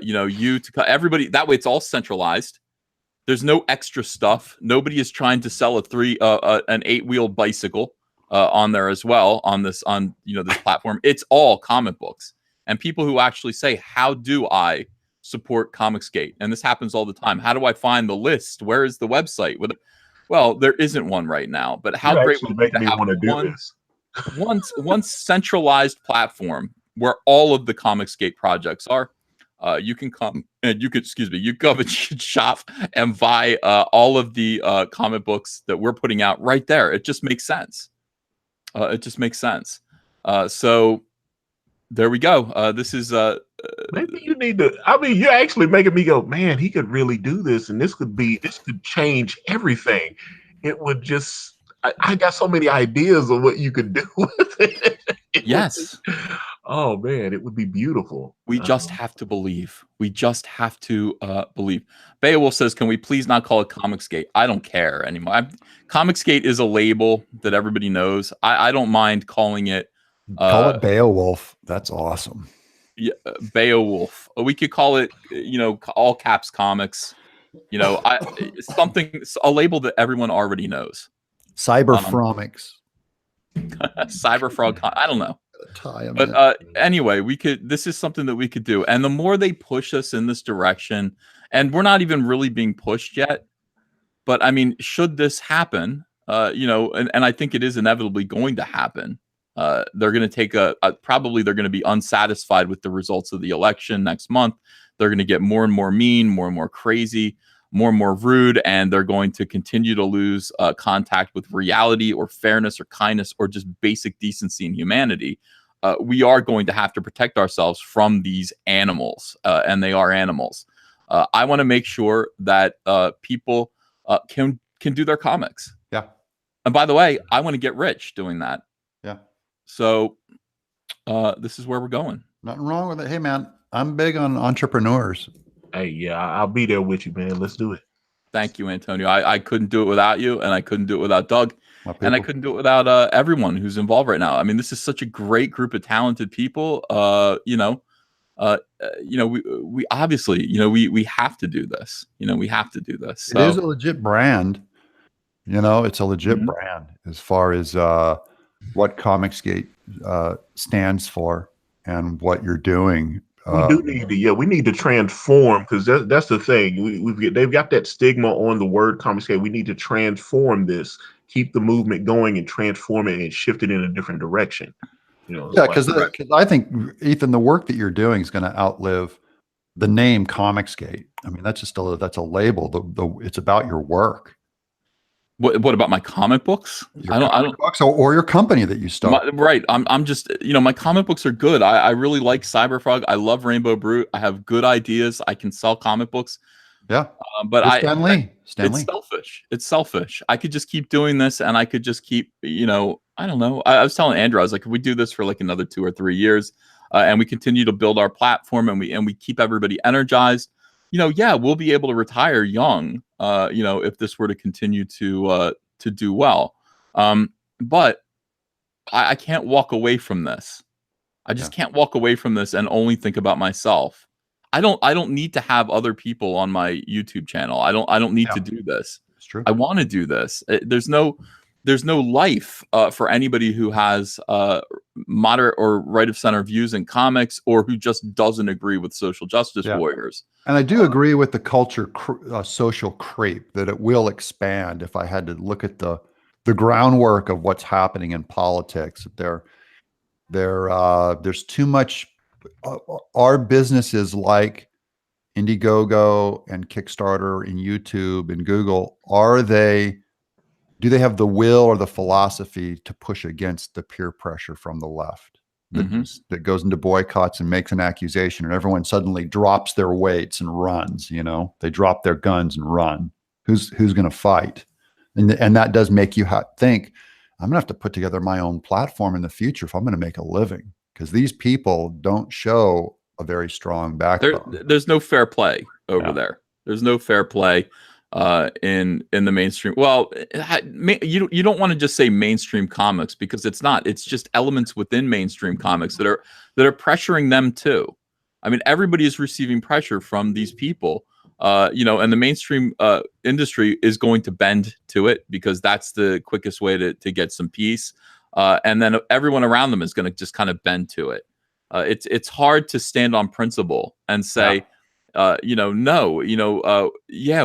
you to everybody. That way, it's all centralized. There's no extra stuff. Nobody is trying to sell an 8-wheeled bicycle on there as well on this platform. It's all comic books and people who actually say, "How do I support Comicsgate?" And this happens all the time. How do I find the list? Where is the website? Well, there isn't one right now. But how great would it be to have one centralized platform where all of the Comicsgate projects are? You can come and you come and shop and buy all of the comic books that we're putting out right there. It just makes sense. So there we go. This is maybe you need to. I mean, you're actually making me go, man. He could really do this, and this could change everything. It would just. I got so many ideas of what you could do with it. Oh man, it would be beautiful. We just have to believe. We just have to believe. Beowulf says, "Can we please not call it Comicsgate?" I don't care anymore. Comicsgate is a label that everybody knows. I don't mind calling it. Call it Beowulf. That's awesome. Yeah, Beowulf. We could call it, all caps comics. A label that everyone already knows. Cyberfromics. Cyberfrog. I don't know. But anyway, this is something that we could do. And the more they push us in this direction, and we're not even really being pushed yet, but I mean, should this happen, and I think it is inevitably going to happen. They're going to take probably they're going to be unsatisfied with the results of the election next month. They're going to get more and more mean, more and more crazy, more and more rude, and they're going to continue to lose contact with reality or fairness or kindness or just basic decency and humanity. We are going to have to protect ourselves from these animals, and they are animals. I want to make sure that people can do their comics. Yeah. And by the way, I want to get rich doing that. Yeah. So this is where we're going. Nothing wrong with it. Hey, man, I'm big on entrepreneurs. Hey, yeah, I'll be there with you, man. Let's do it. Thank you, Antonio. I couldn't do it without you, and I couldn't do it without Doug, and I couldn't do it without everyone who's involved right now. I mean, this is such a great group of talented people. We obviously, we have to do this. We have to do this. So. It is a legit brand. It's a legit brand as far as what Comicsgate stands for and what you're doing. We need to transform, because that's the thing. They've got that stigma on the word Comicsgate. We need to transform this, keep the movement going, and transform it and shift it in a different direction. Because I think, Ethan, the work that you're doing is going to outlive the name Comicsgate. I mean, that's a label. It's about your work. What about my comic books? Your I comic don't. books or your company that you start. Right. I'm just, my comic books are good. I really like Cyberfrog. I love Rainbow Brute. I have good ideas. I can sell comic books. Yeah. But You're Stan Lee. Stan it's Lee. selfish. It's selfish. I could just keep doing this and I could just keep, I don't know. I was telling Andrew, I was like, if we do this for like another 2 or 3 years, and we continue to build our platform and we keep everybody energized, yeah, we'll be able to retire young, if this were to continue to do well. But I can't walk away from this. I just can't walk away from this and only think about myself. I don't need to have other people on my YouTube channel. I don't need to do this. It's true. I want to do this. There's no life for anybody who has moderate or right of center views in comics, or who just doesn't agree with social justice warriors. And I do agree with the culture social creep that it will expand. If I had to look at the groundwork of what's happening in politics, there's too much. Our businesses like Indiegogo and Kickstarter and YouTube and Google, do they have the will or the philosophy to push against the peer pressure from the left that goes into boycotts and makes an accusation, and everyone suddenly drops their weights and runs? They drop their guns and run. Who's going to fight? And that does make you think, I'm gonna have to put together my own platform in the future if I'm going to make a living, because these people don't show a very strong backbone. There's no fair play over there. There's no fair play in the mainstream. Well, you don't want to just say mainstream comics, because it's not. It's just elements within mainstream comics that are pressuring them too. I mean, everybody is receiving pressure from these people. And the mainstream industry is going to bend to it, because that's the quickest way to get some peace. And then everyone around them is going to just kind of bend to it. It's hard to stand on principle and say, no,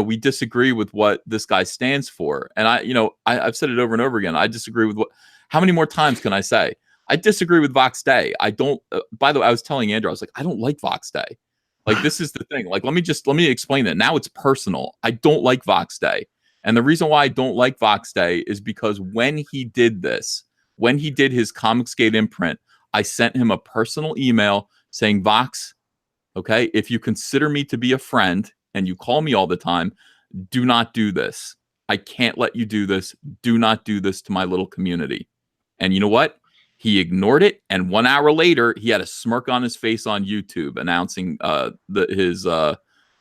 we disagree with what this guy stands for. And I've said it over and over again. I disagree with how many more times can I say? I disagree with Vox Day. I don't, by the way, I was telling Andrew, I was like, I don't like Vox Day. Like, this is the thing. Like, let me explain it. Now it's personal. I don't like Vox Day. And the reason why I don't like Vox Day is because when he did his Comicsgate imprint, I sent him a personal email saying, Vox, okay, if you consider me to be a friend and you call me all the time, do not do this. I can't let you do this. Do not do this to my little community. And you know what? He ignored it, and 1 hour later, he had a smirk on his face on YouTube announcing his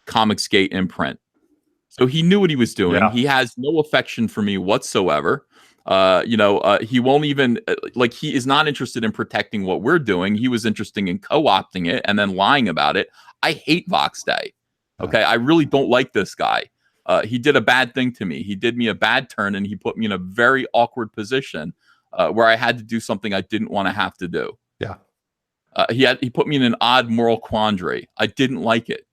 Comicsgate imprint. So he knew what he was doing. He has no affection for me whatsoever. He won't even he is not interested in protecting what we're doing. He was interested in co-opting it and then lying about it. I hate Vox Day. Okay, I really don't like this guy. He did a bad thing to me. He did me a bad turn, and he put me in a very awkward position where I had to do something I didn't want to have to do. Yeah. He put me in an odd moral quandary. I didn't like it.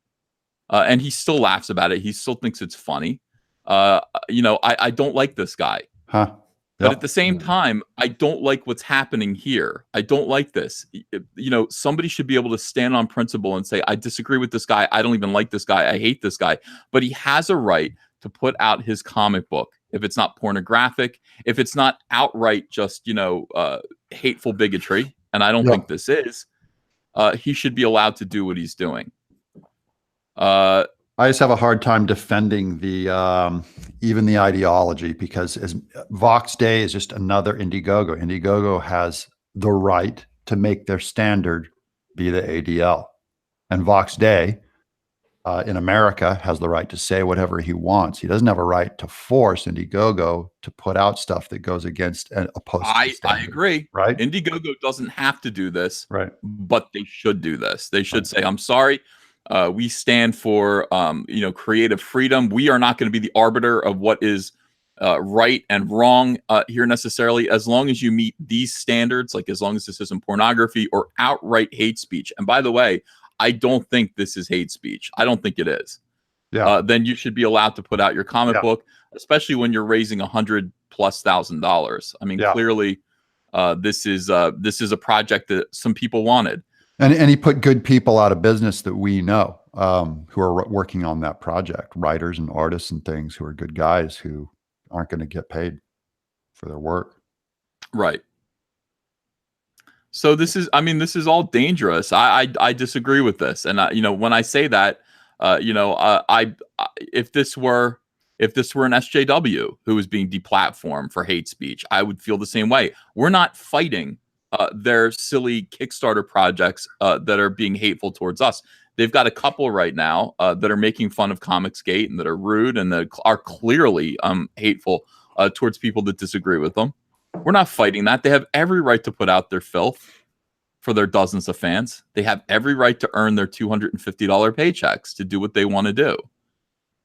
And he still laughs about it. He still thinks it's funny. I don't like this guy. Huh. But at the same time, I don't like what's happening here. I don't like this. Somebody should be able to stand on principle and say, I disagree with this guy. I don't even like this guy. I hate this guy. But he has a right to put out his comic book. If it's not pornographic, if it's not outright just, hateful bigotry, and I don't think this is, he should be allowed to do what he's doing. I just have a hard time defending even the ideology, because Vox Day is just another Indiegogo. Indiegogo has the right to make their standard be the ADL, and Vox Day in America has the right to say whatever he wants. He doesn't have a right to force Indiegogo to put out stuff that goes against a post. I agree. Right? Indiegogo doesn't have to do this, right? But they should do this. They should say, I'm sorry. We stand for, creative freedom. We are not going to be the arbiter of what is right and wrong here necessarily, as long as you meet these standards, like as long as this isn't pornography or outright hate speech. And by the way, I don't think this is hate speech. I don't think it is. Yeah. Then you should be allowed to put out your comic book, especially when you're raising $100,000+. I mean, clearly, this is a project that some people wanted. And he put good people out of business that we know, who are working on that project, writers and artists and things, who are good guys who aren't going to get paid for their work. Right. So this is, I mean, this is all dangerous. I disagree with this, and you know, when I say that, you know, if this were an SJW who was being deplatformed for hate speech, I would feel the same way. We're not fighting their silly Kickstarter projects that are being hateful towards us. They've got a couple right now that are making fun of Comicsgate and that are rude and that are clearly hateful towards people that disagree with them. We're not fighting that. They have every right to put out their filth for their dozens of fans. They have every right to earn their $250 paychecks to do what they want to do.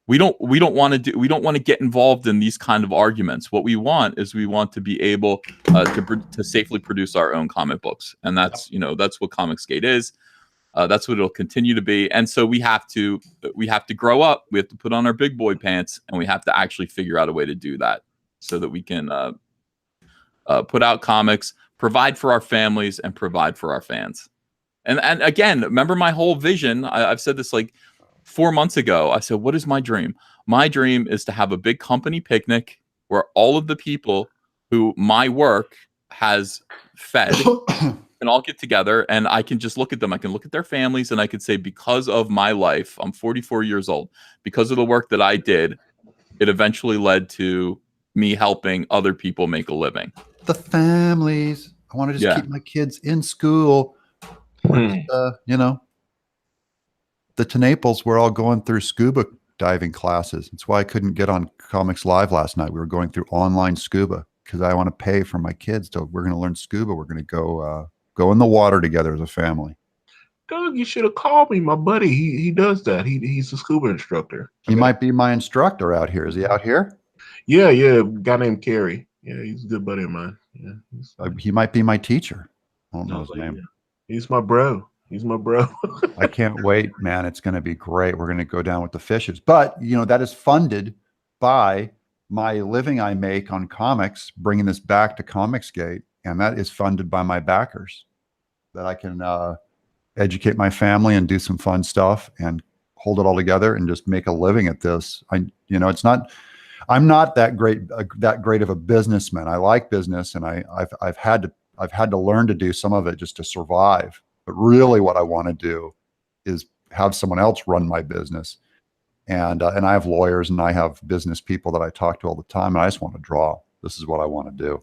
We don't want to get involved in these kind of arguments. What we want is we want to be able to safely produce our own comic books, and that's, you know, that's what Comicsgate is. That's what it'll continue to be. And so we have to grow up. We have to put on our big boy pants, and we have to actually figure out a way to do that so that we can put out comics, provide for our families, and provide for our fans. And again, remember my whole vision. I've said this like 4 months ago. I said, what is my dream? My dream is to have a big company picnic where all of the people who my work has fed can all get together, and I can just look at them. I can look at their families, and I could say, because of my life, I'm 44 years old. Because of the work that I did, it eventually led to me helping other people make a living. The families. I want to just keep my kids in school. You know, to Naples, we're all going through scuba diving classes. That's why I couldn't get on Comics Live last night. We were going through online scuba because I want to pay for my kids. We're going to learn scuba. We're going to go in the water together as a family. Doug, you should have called me. My buddy, he does that. He's a scuba instructor. He might be my instructor out here. Is he out here? Yeah, a guy named Kerry. Yeah, he's a good buddy of mine. Yeah, he might be my teacher. I don't know his name. Yeah. He's my bro. I can't wait, man. It's going to be great. We're going to go down with the fishes. But, you know, that is funded by my living I make on comics, bringing this back to Comicsgate. And that is funded by my backers, that I can educate my family and do some fun stuff and hold it all together and just make a living at this. You know, I'm not that great of a businessman. I like business, and I've had to learn to do some of it just to survive. But really, what I want to do is have someone else run my business, and I have lawyers and I have business people that I talk to all the time, and I just want to draw. This is what I want to do.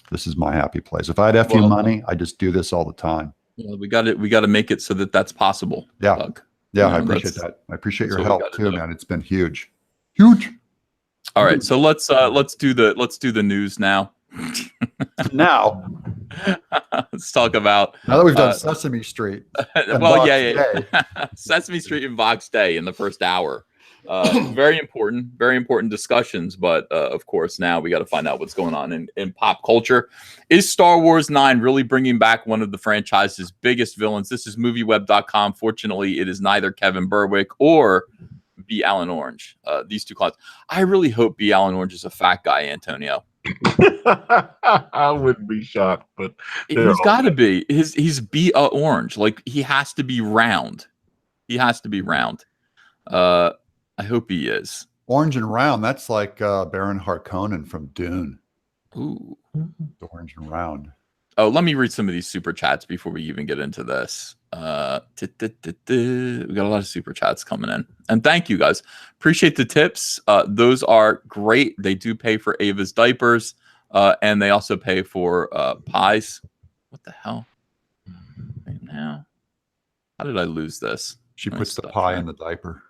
This is my happy place. If I had FU money, I just do this all the time. Yeah, we got to make it so that that's possible. Yeah, Doug. Yeah, I appreciate that. I appreciate your help too, man. It's been huge. All right, so let's do the news now. Now, let's talk about, now that we've done Sesame Street. Well, Sesame Street and Vox Day in the first hour. Very important discussions, but of course now we got to find out what's going on in pop culture. Is Star Wars 9 really bringing back one of the franchise's biggest villains? This is movieweb.com. Fortunately, it is neither Kevin Berwick or B. Alan Orange. These two clowns. I really hope B. Alan Orange is a fat guy, Antonio. I wouldn't be shocked, but he's got to be. He's B. Orange. Like, he has to be round. He has to be round. I hope he is. Orange and round. That's like Baron Harkonnen from Dune. Ooh. Orange and round. Oh, let me read some of these super chats before we even get into this. We got a lot of super chats coming in. And thank you, guys. Appreciate the tips. Those are great. They do pay for Ava's diapers. And they also pay for pies. What the hell? Right now. How did I lose this? She puts the pie in the diaper.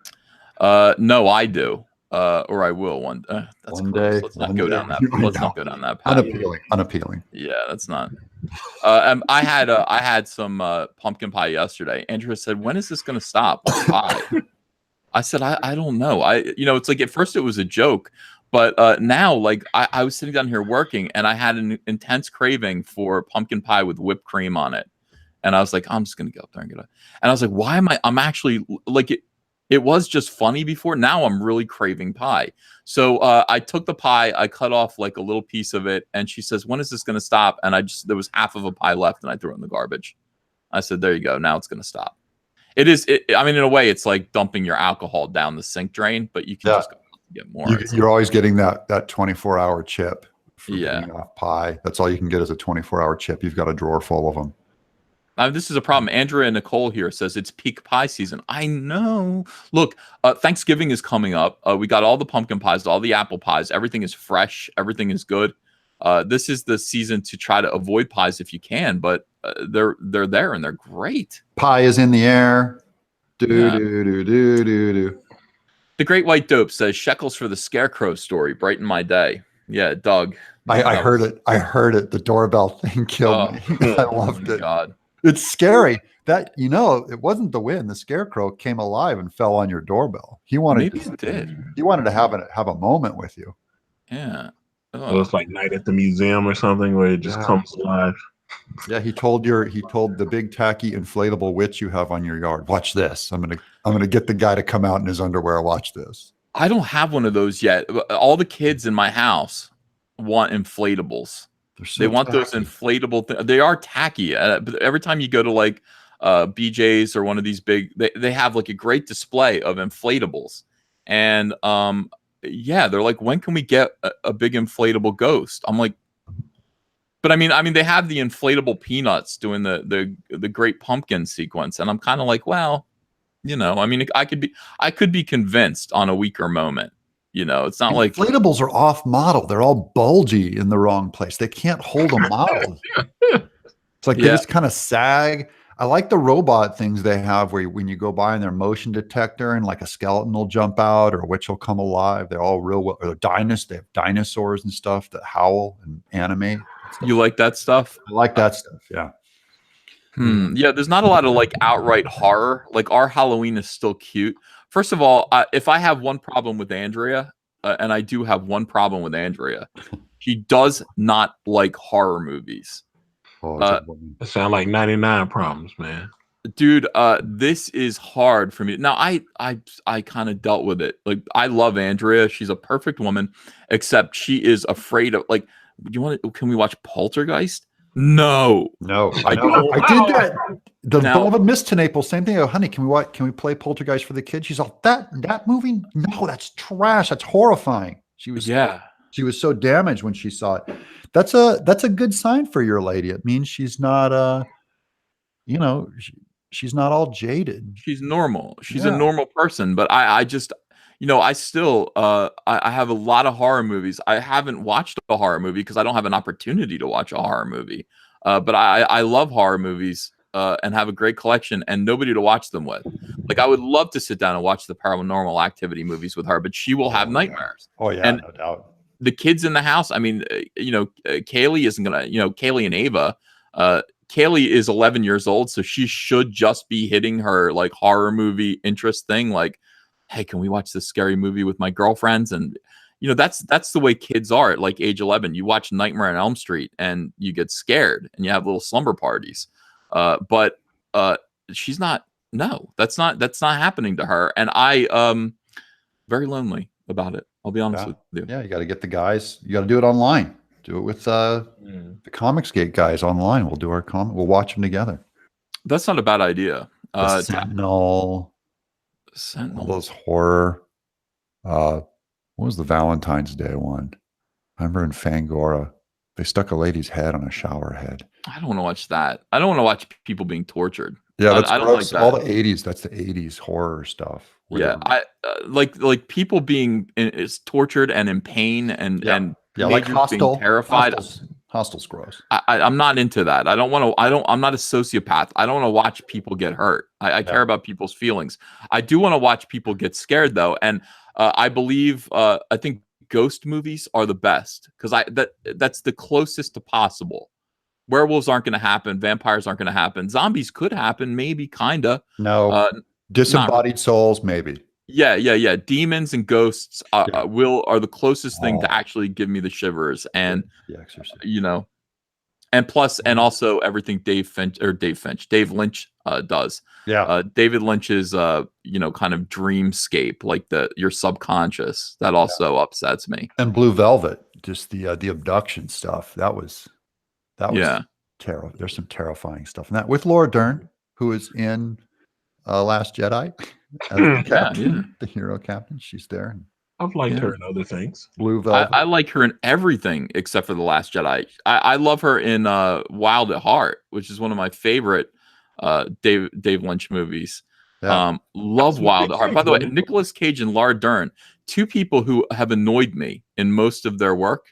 No, I do. Or I will one. That's one day. Let's not go down that. Let's not go down that path. Unappealing. Yeah, that's not. I had some pumpkin pie yesterday. Andrea said, "When is this going to stop?" Pie. I said, "I don't know. It's like at first it was a joke, but now like I was sitting down here working and I had an intense craving for pumpkin pie with whipped cream on it, and I was like, I'm just going to go up there and get it. And I was like, why am I? I'm actually like it. It was just funny before. Now I'm really craving pie. So I took the pie, I cut off like a little piece of it, and she says, when is this going to stop? And there was half of a pie left, and I threw it in the garbage. I said, there you go. Now it's going to stop. I mean, in a way, it's like dumping your alcohol down the sink drain, but you can just go out get more. You're always getting that 24-hour chip for Yeah. being off pie. That's all you can get is a 24-hour chip. You've got a drawer full of them. This is a problem. Andrea Nicole here says it's peak pie season. I know. Look, Thanksgiving is coming up. We got all the pumpkin pies, all the apple pies. Everything is fresh. Everything is good. This is the season to try to avoid pies if you can, but they're there and they're great. Pie is in the air. Yeah. Do. The Great White Dope says shekels for the Scarecrow story. Brighten my day. Yeah, Doug. I heard it. I heard it. The doorbell thing killed me. I loved it. God. It's scary that, it wasn't the wind. The Scarecrow came alive and fell on your doorbell. He wanted to have a moment with you. Yeah. So it's like Night at the Museum or something where it just comes alive. Yeah, he told the big tacky inflatable witch you have on your yard, watch this. I'm gonna get the guy to come out in his underwear. Watch this. I don't have one of those yet. All the kids in my house want inflatables. They want those inflatable things. They are tacky. But every time you go to like BJ's or one of these big, they have like a great display of inflatables. And yeah, they're like, when can we get a big inflatable ghost? I'm like, but I mean, they have the inflatable peanuts doing the Great Pumpkin sequence, and I'm kind of like, well, I mean, I could be convinced on a weaker moment. It's not like inflatables are off model. They're all bulgy in the wrong place. They can't hold a model. It's like they just kind of sag. I like the robot things they have where when you go by and their motion detector and like a skeleton will jump out or a witch will come alive. They're all real. Or they have dinosaurs and stuff that howl and animate. You like that stuff? I like that stuff. Yeah. Yeah, there's not a lot of like outright horror. Like our Halloween is still cute. First of all, if I have one problem with Andrea, and I do have one problem with Andrea, she does not like horror movies. It sounds like 99 problems, man. Dude, this is hard for me. Now, I kind of dealt with it. Like, I love Andrea. She's a perfect woman, except she is afraid of like. Can we watch Poltergeist? No. I did that. The Beloved Miss to Naples, same thing. Oh, honey, can we play Poltergeist for the kids? She's all that movie? No, that's trash. That's horrifying. She was so damaged when she saw it. That's a good sign for your lady. It means she's not she's not all jaded. She's normal. She's a normal person, but I just I still I have a lot of horror movies. I haven't watched a horror movie because I don't have an opportunity to watch a horror movie. But I love horror movies and have a great collection and nobody to watch them with. Like I would love to sit down and watch the Paranormal Activity movies with her, but she will have nightmares. Oh yeah, and no doubt. The kids in the house, I mean, Kaylee isn't gonna, Kaylee and Ava, Kaylee is 11 years old, so she should just be hitting her like horror movie interest thing. Like, hey, can we watch this scary movie with my girlfriends? And that's the way kids are at like age 11. You watch Nightmare on Elm Street and you get scared and you have little slumber parties. But she's not. No, that's not happening to her. And I very lonely about it. I'll be honest with you. Yeah, you got to get the guys. You got to do it online. Do it with the Comicsgate guys online. We'll do our We'll watch them together. That's not a bad idea. Sentinel. All those horror. What was the Valentine's Day one? I remember in Fangora, they stuck a lady's head on a shower head. I don't want to watch that. I don't want to watch people being tortured. Yeah, that's I don't like that. All the 80s. That's the 80s horror stuff. Yeah, I like people being is tortured and in pain and like Hostel, being terrified. Hostel's gross. I'm not into that. I don't want to. I'm not a sociopath. I don't want to watch people get hurt. I care about people's feelings. I do want to watch people get scared though, and I believe I think ghost movies are the best because that's the closest to possible. Werewolves aren't going to happen. Vampires aren't going to happen. Zombies could happen, maybe, kinda. No. Disembodied souls, maybe. Yeah. Demons and ghosts are the closest thing to actually give me the shivers, and The Exorcist. and plus, and also everything Dave Lynch does. Yeah. David Lynch's kind of dreamscape, like your subconscious, that also upsets me. And Blue Velvet, just the abduction stuff. That was terrible. There's some terrifying stuff in that with Laura Dern, who is in Last Jedi as the captain, the hero captain. She's there. I've liked Yeah. her in other things. Blue Velvet. I like her in everything except for The Last Jedi. I love her in Wild at Heart, which is one of my favorite Dave Lynch movies. Yeah. Love Wild at Heart. By the way, Nick Nicolas Cage and Laura Dern, two people who have annoyed me in most of their work.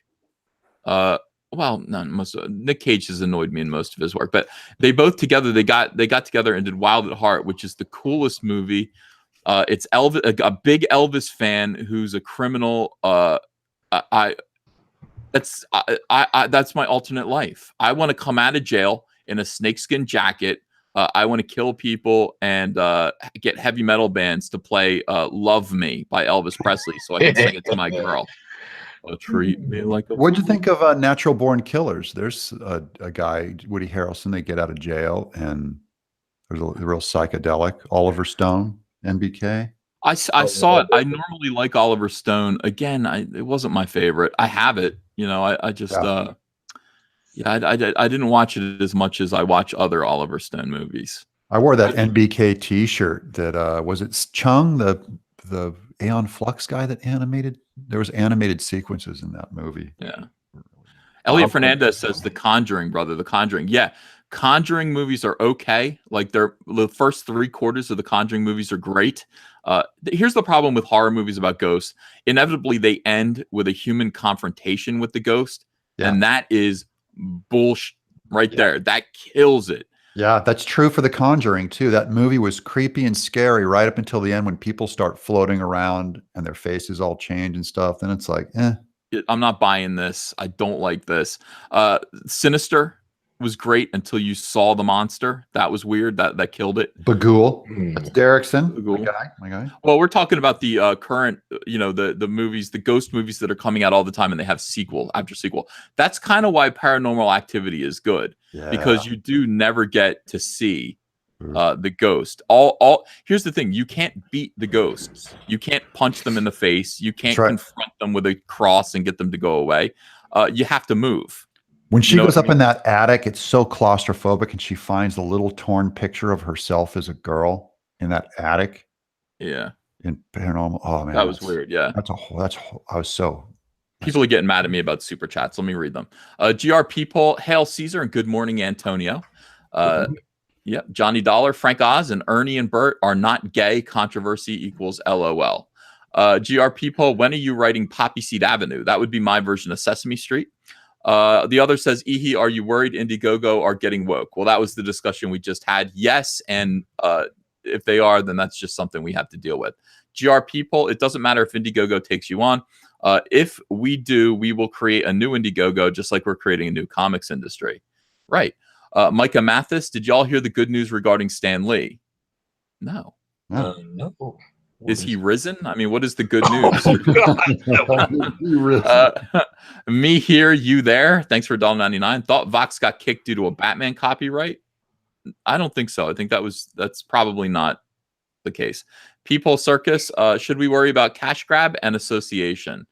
Well, not most. Nick Cage has annoyed me in most of his work, but they both together they got together and did Wild at Heart, which is the coolest movie. It's Elvis, a big Elvis fan who's a criminal. I that's my alternate life. I want to come out of jail in a snakeskin jacket. I want to kill people and get heavy metal bands to play "Love Me" by Elvis Presley, so I can sing it to my girl. Treat me like a. What'd you think of Natural Born Killers? There's a guy, Woody Harrelson. They get out of jail, and there's a real psychedelic. Oliver Stone, NBK. I saw it. I normally like Oliver Stone. Again, it wasn't my favorite. I have it. You know, I just I didn't watch it as much as I watch other Oliver Stone movies. I wore that NBK T-shirt. That was it. Chung, the Aeon Flux guy that animated. There was animated sequences in that movie. Yeah. Elliot Fernandez says The Conjuring, brother. The Conjuring. Yeah. Conjuring movies are okay. Like the first 3/4 of the Conjuring movies are great. Here's the problem with horror movies about ghosts. Inevitably, they end with a human confrontation with the ghost. Yeah. And that is bullshit right there. That kills it. Yeah, that's true for The Conjuring too. That movie was creepy and scary right up until the end when people start floating around and their faces all change and stuff. Then it's like, I'm not buying this. I don't like this. Sinister was great until you saw the monster. That was weird. That killed it. Bagul. That's Derrickson. Bagul. My guy. Well, we're talking about the current, the movies, the ghost movies that are coming out all the time, and they have sequel after sequel. That's kind of why Paranormal Activity is good, because you do never get to see the ghost. Here's the thing: you can't beat the ghosts. You can't punch them in the face. You can't confront them with a cross and get them to go away. You have to move. When she goes up in that attic, it's so claustrophobic, and she finds the little torn picture of herself as a girl in that attic. Yeah. In Paranormal. Oh man, that was weird. Yeah. I was so. People are getting mad at me about super chats. Let me read them. GR People, Hail Caesar, and good morning, Antonio. Yep. Johnny Dollar, Frank Oz, and Ernie and Bert are not gay. Controversy equals LOL. GR People, when are you writing Poppy Seed Avenue? That would be my version of Sesame Street. The other says, Ehe, are you worried Indiegogo are getting woke? Well, that was the discussion we just had. Yes. And if they are, then that's just something we have to deal with. GR People, it doesn't matter if Indiegogo takes you on. If we do, we will create a new Indiegogo, just like we're creating a new comics industry. Right. Micah Mathis, did y'all hear the good news regarding Stan Lee? No. No. Is he risen? I mean, what is the good news? Me here, you there. Thanks for $1.99. Thought Vox got kicked due to a Batman copyright. I don't think so. I think that's probably not the case. People Circus, should we worry about cash grab and association?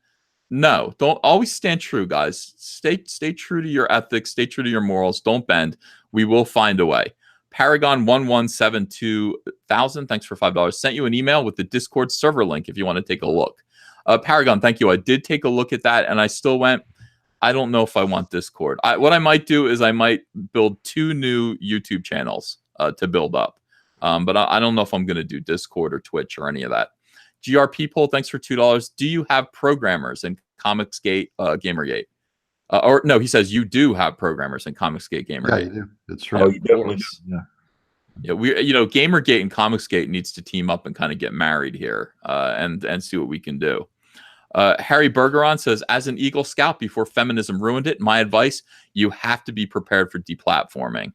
No, don't. Always stand true, guys. Stay true to your ethics. Stay true to your morals. Don't bend. We will find a way. Paragon 1172,000. Thanks for $5. Sent you an email with the Discord server link if you want to take a look. Paragon, thank you. I did take a look at that, and I still went, I don't know if I want Discord. What I might do is I might build 2 new YouTube channels to build up. But I don't know if I'm going to do Discord or Twitch or any of that. GR People, thanks for $2. Do you have programmers in Comicsgate, Gamergate? Or no, he says you do have programmers in Comicsgate, Gamergate. Yeah, you do. That's true. Oh, you definitely do. Yeah, Gamergate and Comicsgate needs to team up and kind of get married here, and see what we can do. Harry Bergeron says, as an Eagle Scout before feminism ruined it, my advice: you have to be prepared for deplatforming.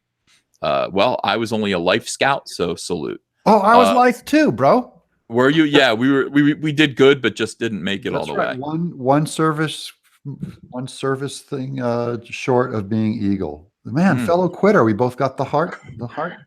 Well, I was only a life scout, so salute. Oh, I was life too, bro. Were you? Yeah, we did good, but just didn't make it all the way. One service thing short of being Eagle. Man, fellow quitter. We both got the heart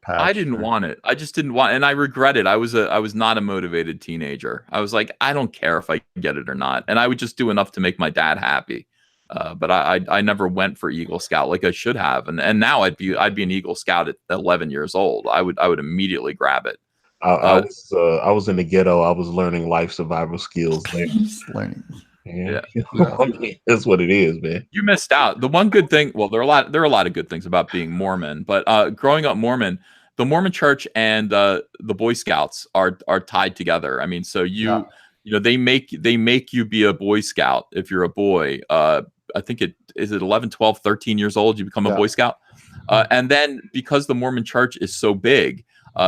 patch. I didn't want it. I just didn't want, and I regret it. I was not a motivated teenager. I was like, I don't care if I get it or not, and I would just do enough to make my dad happy. But I never went for Eagle Scout like I should have, and now I'd be an Eagle Scout at 11 years old. I would immediately grab it. I was in the ghetto. I was learning life survival skills there. Just learning. Yeah, Yeah. I mean, that's what it is, man. You missed out. The one good thing, well, there are a lot of good things about being Mormon, but growing up Mormon, the Mormon Church and the Boy Scouts are tied together. I mean, so Yeah. you know they make you be a Boy Scout if you're a boy. I think it 11, 12, 13 years old you become a Yeah. Boy Scout. And then because the Mormon Church is so big,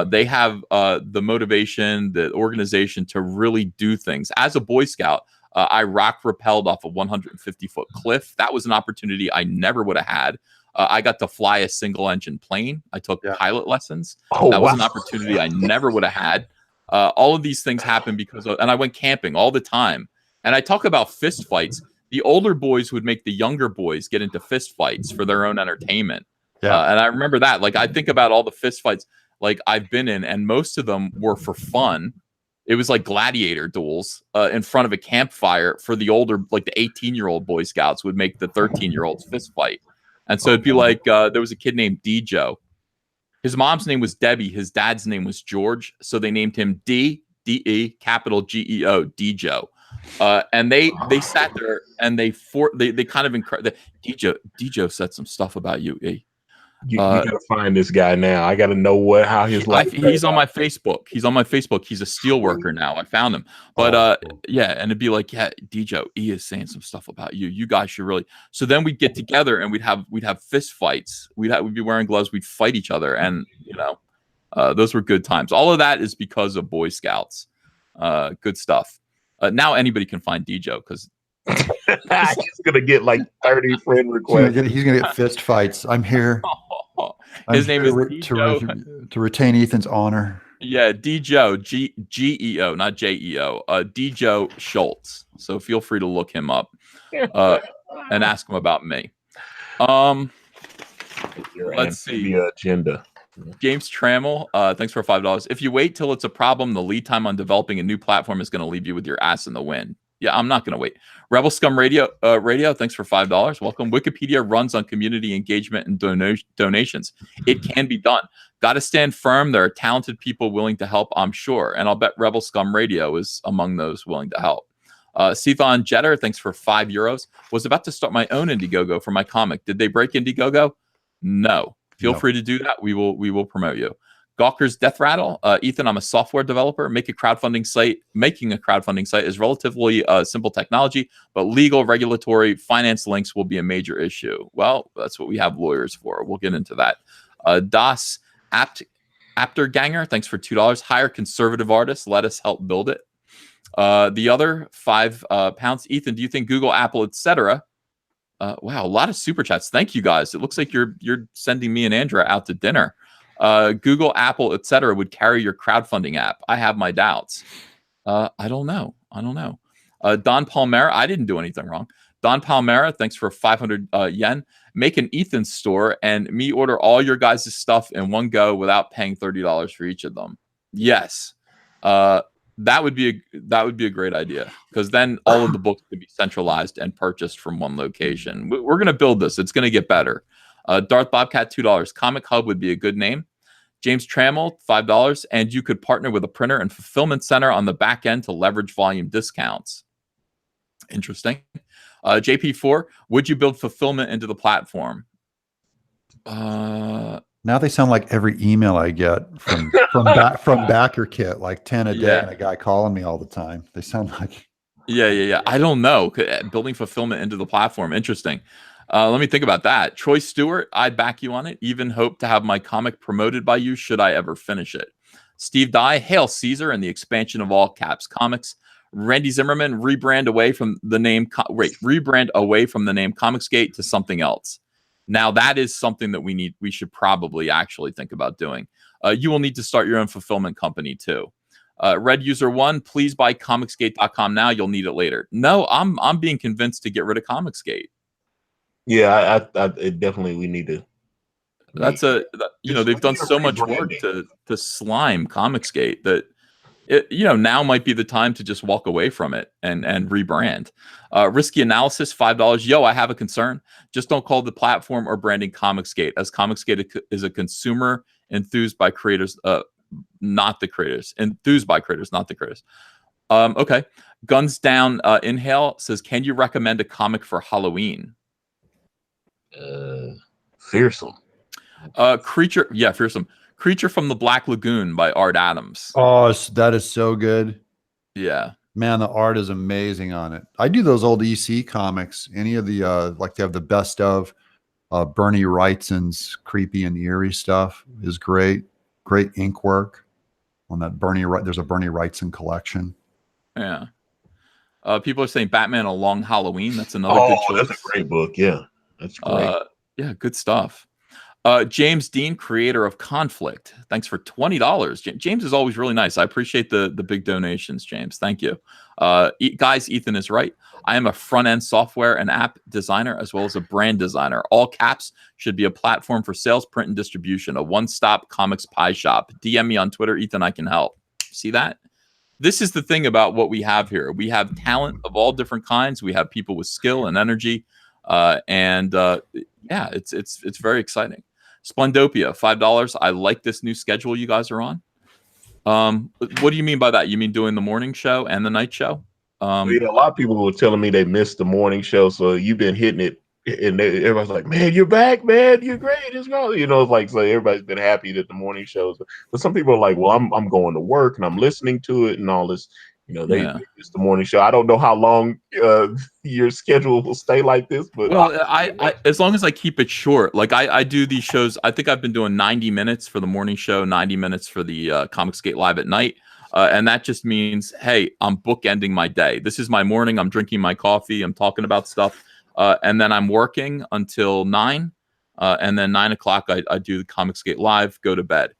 they have the motivation, the organization to really do things. As a Boy Scout, I rock rappelled off a 150-foot cliff. That was an opportunity I never would have had. I got to fly a single engine plane. I took pilot lessons. Oh, That was wow. an opportunity I never would have had. All of these things happen because of, and I went camping all the time. And I talk about fist fights. The older boys would make the younger boys get into fist fights for their own entertainment. Yeah. And I remember that. Like, I think about all the fist fights like I've been in, and most of them were for fun. It was like gladiator duels in front of a campfire for the older, like the 18-year-old Boy Scouts would make the 13-year-olds fist fight. And so it'd be like there was a kid named D-Joe. His mom's name was Debbie. His dad's name was George. So they named him D-E, capital G-E-O, D-Joe. And they sat there and they kind of encouraged. D-Joe said some stuff about you. You gotta find this guy now. I gotta know how his life. He's on my Facebook. He's on my Facebook. He's a steel worker now. I found him. But yeah, and it'd be like, yeah, DJ E is saying some stuff about you. You guys should really. So then we'd get together and we'd have fist fights. We'd be wearing gloves. We'd fight each other, and those were good times. All of that is because of Boy Scouts. Good stuff. Now anybody can find DJ because he's gonna get like 30 friend requests. He's gonna get fist fights. I'm here. His name is to retain Ethan's honor. Yeah, D-Joe, G-E-O, not J-E-O. D-Joe Schultz. So feel free to look him up and ask him about me. Let's see. The agenda. James Trammell, thanks for $5. If you wait till it's a problem, the lead time on developing a new platform is going to leave you with your ass in the wind. Yeah, I'm not going to wait. Rebel Scum Radio, thanks for $5. Welcome. Wikipedia runs on community engagement and donations. It can be done. Got to stand firm. There are talented people willing to help, I'm sure. And I'll bet Rebel Scum Radio is among those willing to help. Sethon Jetter, thanks for €5. Was about to start my own Indiegogo for my comic. Did they break Indiegogo? No. Feel free to do that. We will promote you. Gawker's Death Rattle. Ethan, I'm a software developer. Making a crowdfunding site is relatively simple technology, but legal, regulatory, finance links will be a major issue. Well, that's what we have lawyers for. We'll get into that. Das Apterganger, thanks for $2. Hire conservative artists. Let us help build it. The other £5. Ethan, do you think Google, Apple, etc. Wow, a lot of super chats. Thank you guys. It looks like you're sending me and Andrea out to dinner. Google, Apple, etc. would carry your crowdfunding app. I have my doubts. I don't know. Don Palmera, I didn't do anything wrong. Don Palmera, thanks for 500 yen. Make an Ethan store and me order all your guys' stuff in one go without paying $30 for each of them. Yes. That would be a great idea, because then all of the books could be centralized and purchased from one location. We're going to build this. It's going to get better. Darth Bobcat, $2. Comic Hub would be a good name. James Trammell, $5. And you could partner with a printer and fulfillment center on the back end to leverage volume discounts. Interesting. JP4, would you build fulfillment into the platform? Now they sound like every email I get from Backer Kit, like 10 a day, and a guy calling me all the time. They sound like Yeah. I don't know. Building fulfillment into the platform. Interesting. Let me think about that. Troy Stewart, I'd back you on it. Even hope to have my comic promoted by you should I ever finish it. Steve Dye, Hail Caesar and the expansion of All Caps Comics. Randy Zimmerman, rebrand away from the name Comicsgate to something else. Now that is something that we should probably actually think about doing. You will need to start your own fulfillment company too. Red User 1, please buy Comicsgate.com now. You'll need it later. No, I'm being convinced to get rid of Comicsgate. Yeah, I definitely we need to. They've done so much work to slime Comicsgate that now might be the time to just walk away from it and rebrand. Risky Analysis, $5. Yo, I have a concern. Just don't call the platform or branding Comicsgate, as Comicsgate is a consumer enthused by creators not the creators. Enthused by creators, not the creators. Okay. Guns Down Inhale says, can you recommend a comic for Halloween? Fearsome. Creature. Yeah, Fearsome. Creature from the Black Lagoon by Art Adams. Oh, that is so good. Yeah. Man, the art is amazing on it. I do those old EC comics. Any of the like they have the best of Bernie Wrightson's creepy and eerie stuff is great. Great ink work on that Bernie. There's a Bernie Wrightson collection. Yeah. People are saying Batman: A Long Halloween. That's another good choice. That's a great book. Yeah, that's great. Yeah, good stuff. James Dean, creator of Conflict. Thanks for $20. James is always really nice. I appreciate the big donations, James. Thank you. Guys, Ethan is right. I am a front-end software and app designer as well as a brand designer. All Caps should be a platform for sales, print, and distribution. A one-stop comics pie shop. DM me on Twitter, Ethan. I can help. See that? This is the thing about what we have here. We have talent of all different kinds. We have people with skill and energy. Yeah, it's very exciting. Splendopia, $5. I like this new schedule you guys are on. What do you mean by that? You mean doing the morning show and the night show? A lot of people were telling me they missed the morning show, so you've been hitting it, and everybody's like, "Man, you're back, man. You're great. It's going." It's like, so everybody's been happy that the morning shows. But some people are like, "Well, I'm going to work and I'm listening to it and all this." They missed the morning show. I don't know how long your schedule will stay like this, but I as long as I keep it short, like I do these shows. I think I've been doing 90 minutes for the morning show, 90 minutes for the Comicsgate Live at night. And that just means, hey, I'm bookending my day. This is my morning. I'm drinking my coffee. I'm talking about stuff. And then I'm working until 9. And then 9 o'clock, I do the Comicsgate Live, go to bed.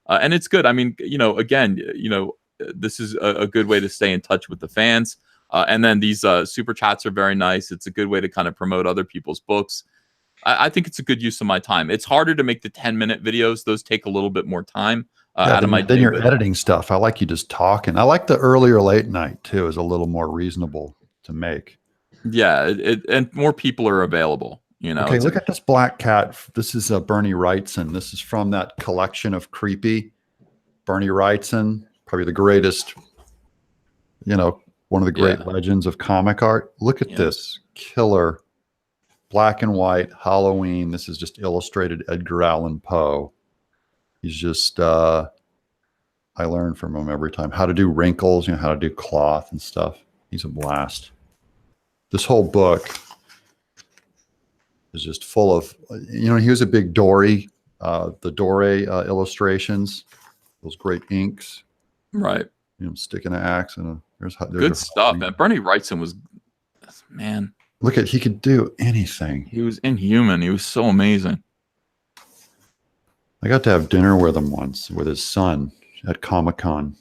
And it's good. I mean, again, this is a good way to stay in touch with the fans. And then these super chats are very nice. It's a good way to kind of promote other people's books. I think it's a good use of my time. It's harder to make the 10-minute videos. Those take a little bit more time out of my day. Then you're editing stuff. I like you just talking. I like the earlier late night too, is a little more reasonable to make. Yeah, and more people are available. Okay, look at this black cat. This is Bernie Wrightson. This is from that collection of creepy Bernie Wrightson, probably the greatest, one of the great legends of comic art. Look at this killer black and white Halloween. This is just illustrated Edgar Allan Poe. He's just, I learn from him every time how to do wrinkles, how to do cloth and stuff. He's a blast. This whole book is just full of, he was a big Dory, the Doré illustrations, those great inks. Right. Sticking an axe and there's good stuff. Man, Bernie Wrightson was, man. Look he could do anything. He was inhuman. He was so amazing. I got to have dinner with him once with his son at Comic-Con.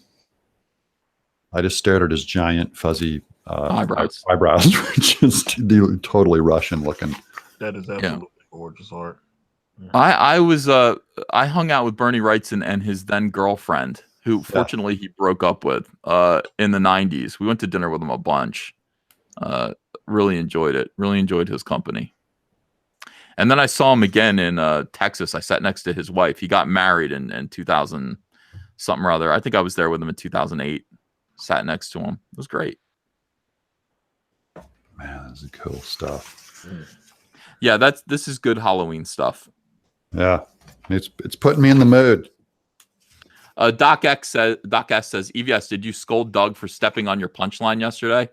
I just stared at his giant fuzzy eyebrows. Eyebrows were just totally Russian looking. That is absolutely gorgeous art. Yeah. I hung out with Bernie Wrightson and his then girlfriend, who fortunately he broke up with in the 90s. We went to dinner with him a bunch. Really enjoyed it. Really enjoyed his company. And then I saw him again in Texas. I sat next to his wife. He got married in 2000 something or other. I think I was there with him in 2008. Sat next to him. It was great. Man, this is cool stuff. Yeah, this is good Halloween stuff. Yeah, it's putting me in the mood. Doc S says, EVS, did you scold Doug for stepping on your punchline yesterday?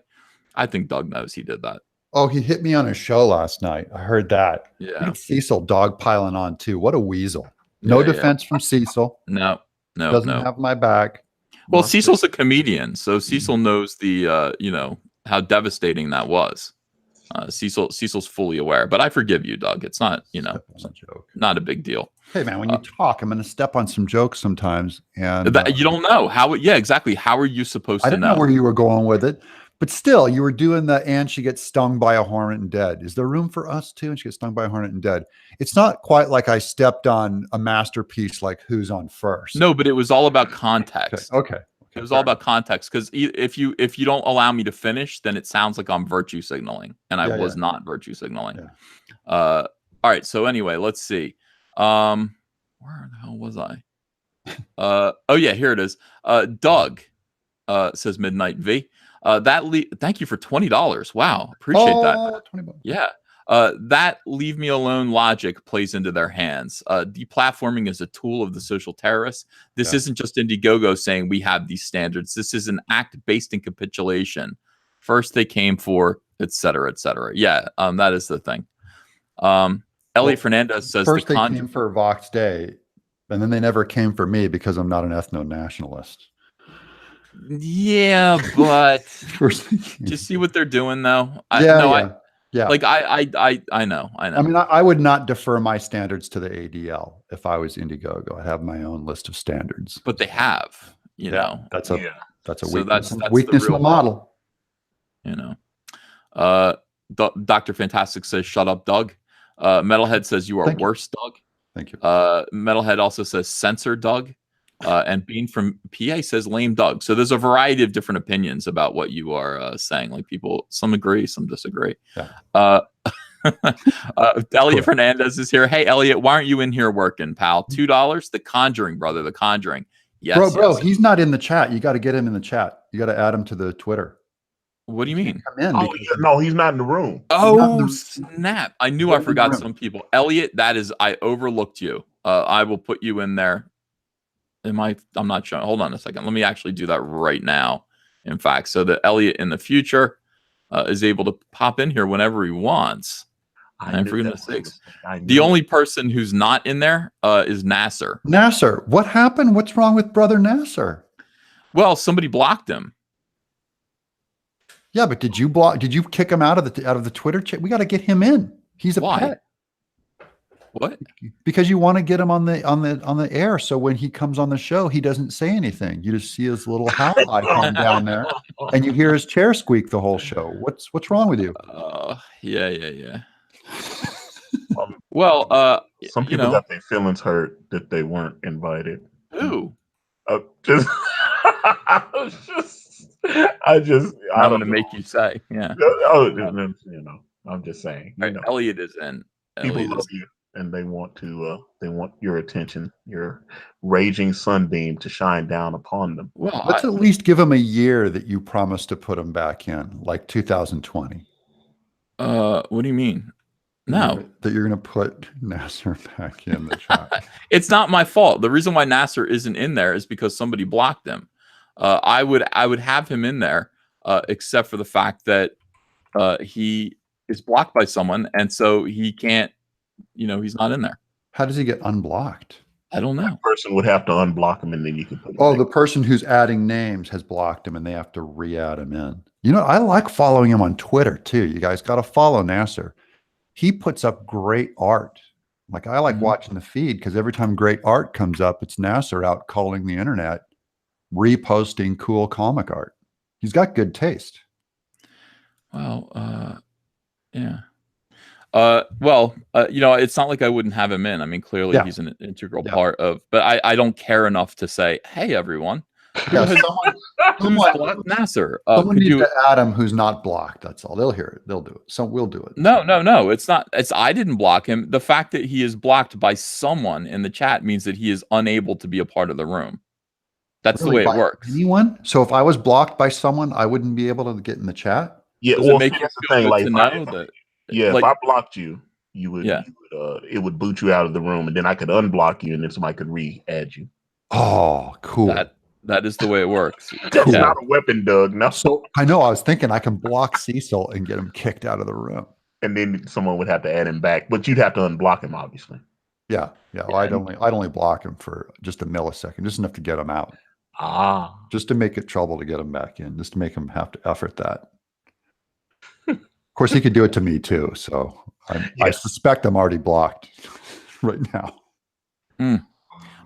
I think Doug knows he did that. Oh, he hit me on his show last night. I heard that. Yeah. Cecil dog piling on too. What a weasel. No defense from Cecil. No. Doesn't have my back. Well, Cecil's a comedian, so Cecil knows the how devastating that was. Cecil's fully aware, but I forgive you, Doug. It's not, not a big deal. Hey man, when you talk, I'm going to step on some jokes sometimes, and you don't know how. Yeah, exactly. How are you supposed to know? I didn't know where you were going with it, but still, you were doing and she gets stung by a hornet and dead. Is there room for us too? And she gets stung by a hornet and dead. It's not quite like I stepped on a masterpiece like Who's on First. No, but it was all about context. Okay. It was all about context, because if you don't allow me to finish, then it sounds like I'm virtue signaling, and I was not virtue signaling. Yeah. All right. So anyway, let's see. Where the hell was I? Oh yeah, here it is. Doug says Midnight V. Thank you for $20. Wow, appreciate that. 20 bucks. Yeah. That leave me alone logic plays into their hands. Deplatforming is a tool of the social terrorists. This isn't just Indiegogo saying we have these standards. This is an act based in capitulation. First they came for, et cetera, et cetera. Yeah, that is the thing. Elliot Fernandez says first they came for Vox Day, and then they never came for me because I'm not an ethno-nationalist. Yeah, but do you see what they're doing though? Yeah. Like I know. I mean, I would not defer my standards to the ADL if I was Indiegogo. I'd have my own list of standards. But they have, you know. That's a So weakness. that's Weakness the in the model. You know. Dr. Fantastic says, "Shut up, Doug." Metalhead says, "You are worse, Doug." Thank you. Metalhead also says, "Censor, Doug." And Bean from PA says, "Lame Doug." So there's a variety of different opinions about what you are saying. Like people, some agree, some disagree. Yeah. Elliot Fernandez is here. Hey, Elliot, why aren't you in here working, pal? $2. The Conjuring, brother. The Conjuring. Yes, bro, he's not in the chat. You got to get him in the chat. You got to add him to the Twitter. What do you mean? No, he's not in the room. Oh, snap. I knew I forgot some people. Elliot, I overlooked you. I will put you in there. I'm not sure. Hold on a second. Let me actually do that right now. In fact, so that Elliot in the future is able to pop in here whenever he wants. And for goodness sakes, the only person who's not in there is Nasser. Nasser, what happened? What's wrong with brother Nasser? Well, somebody blocked him. Yeah, but did you kick him out of the Twitter chat? We got to get him in. He's a pet. What? Because you want to get him on the air, so when he comes on the show, he doesn't say anything. You just see his little howl icon down there, and you hear his chair squeak the whole show. What's wrong with you? Yeah. Well, some people got their feelings hurt that they weren't invited. Who? I'm going to make you say, yeah. I'm just saying. Elliot is in. People love you, and they want your attention, your raging sunbeam to shine down upon them. Well, let's at least give him a year that you promised to put him back in, like 2020. What do you mean? No, that you're going to put Nasser back in the chat. It's not my fault. The reason why Nasser isn't in there is because somebody blocked him. I would have him in there, except for the fact that he is blocked by someone, and so he can't. He's not in there. How does he get unblocked? I don't know. That person would have to unblock him, and then you can put him the person who's adding names has blocked him, and they have to re-add him in. I like following him on Twitter too. You guys got to follow Nasser. He puts up great art. Like I like watching the feed because every time great art comes up, it's Nasser out calling the internet, reposting cool comic art. He's got good taste. Well, yeah. It's not like I wouldn't have him in. I mean, clearly he's an integral part of, but I don't care enough to say, hey, everyone. Someone Nasser. Someone needs to add him who's not blocked. That's all. They'll hear it. They'll do it. So we'll do it. No. It's not. I didn't block him. The fact that he is blocked by someone in the chat means that he is unable to be a part of the room. That's the way it works. Anyone? So if I was blocked by someone, I wouldn't be able to get in the chat? Yeah. Does it make you feel good to know that? Yeah, if I blocked you, it would boot you out of the room, and then I could unblock you, and then somebody could re-add you. Oh, cool. That is the way it works. That's not a weapon, Doug. No. So I know. I was thinking I can block Cecil and get him kicked out of the room, and then someone would have to add him back, but you'd have to unblock him, obviously. Yeah. Well, I'd only block him for just a millisecond, just enough to get him out. Just to make it trouble to get him back in, just to make him have to effort that. Of course, he could do it to me too. So I suspect I'm already blocked right now.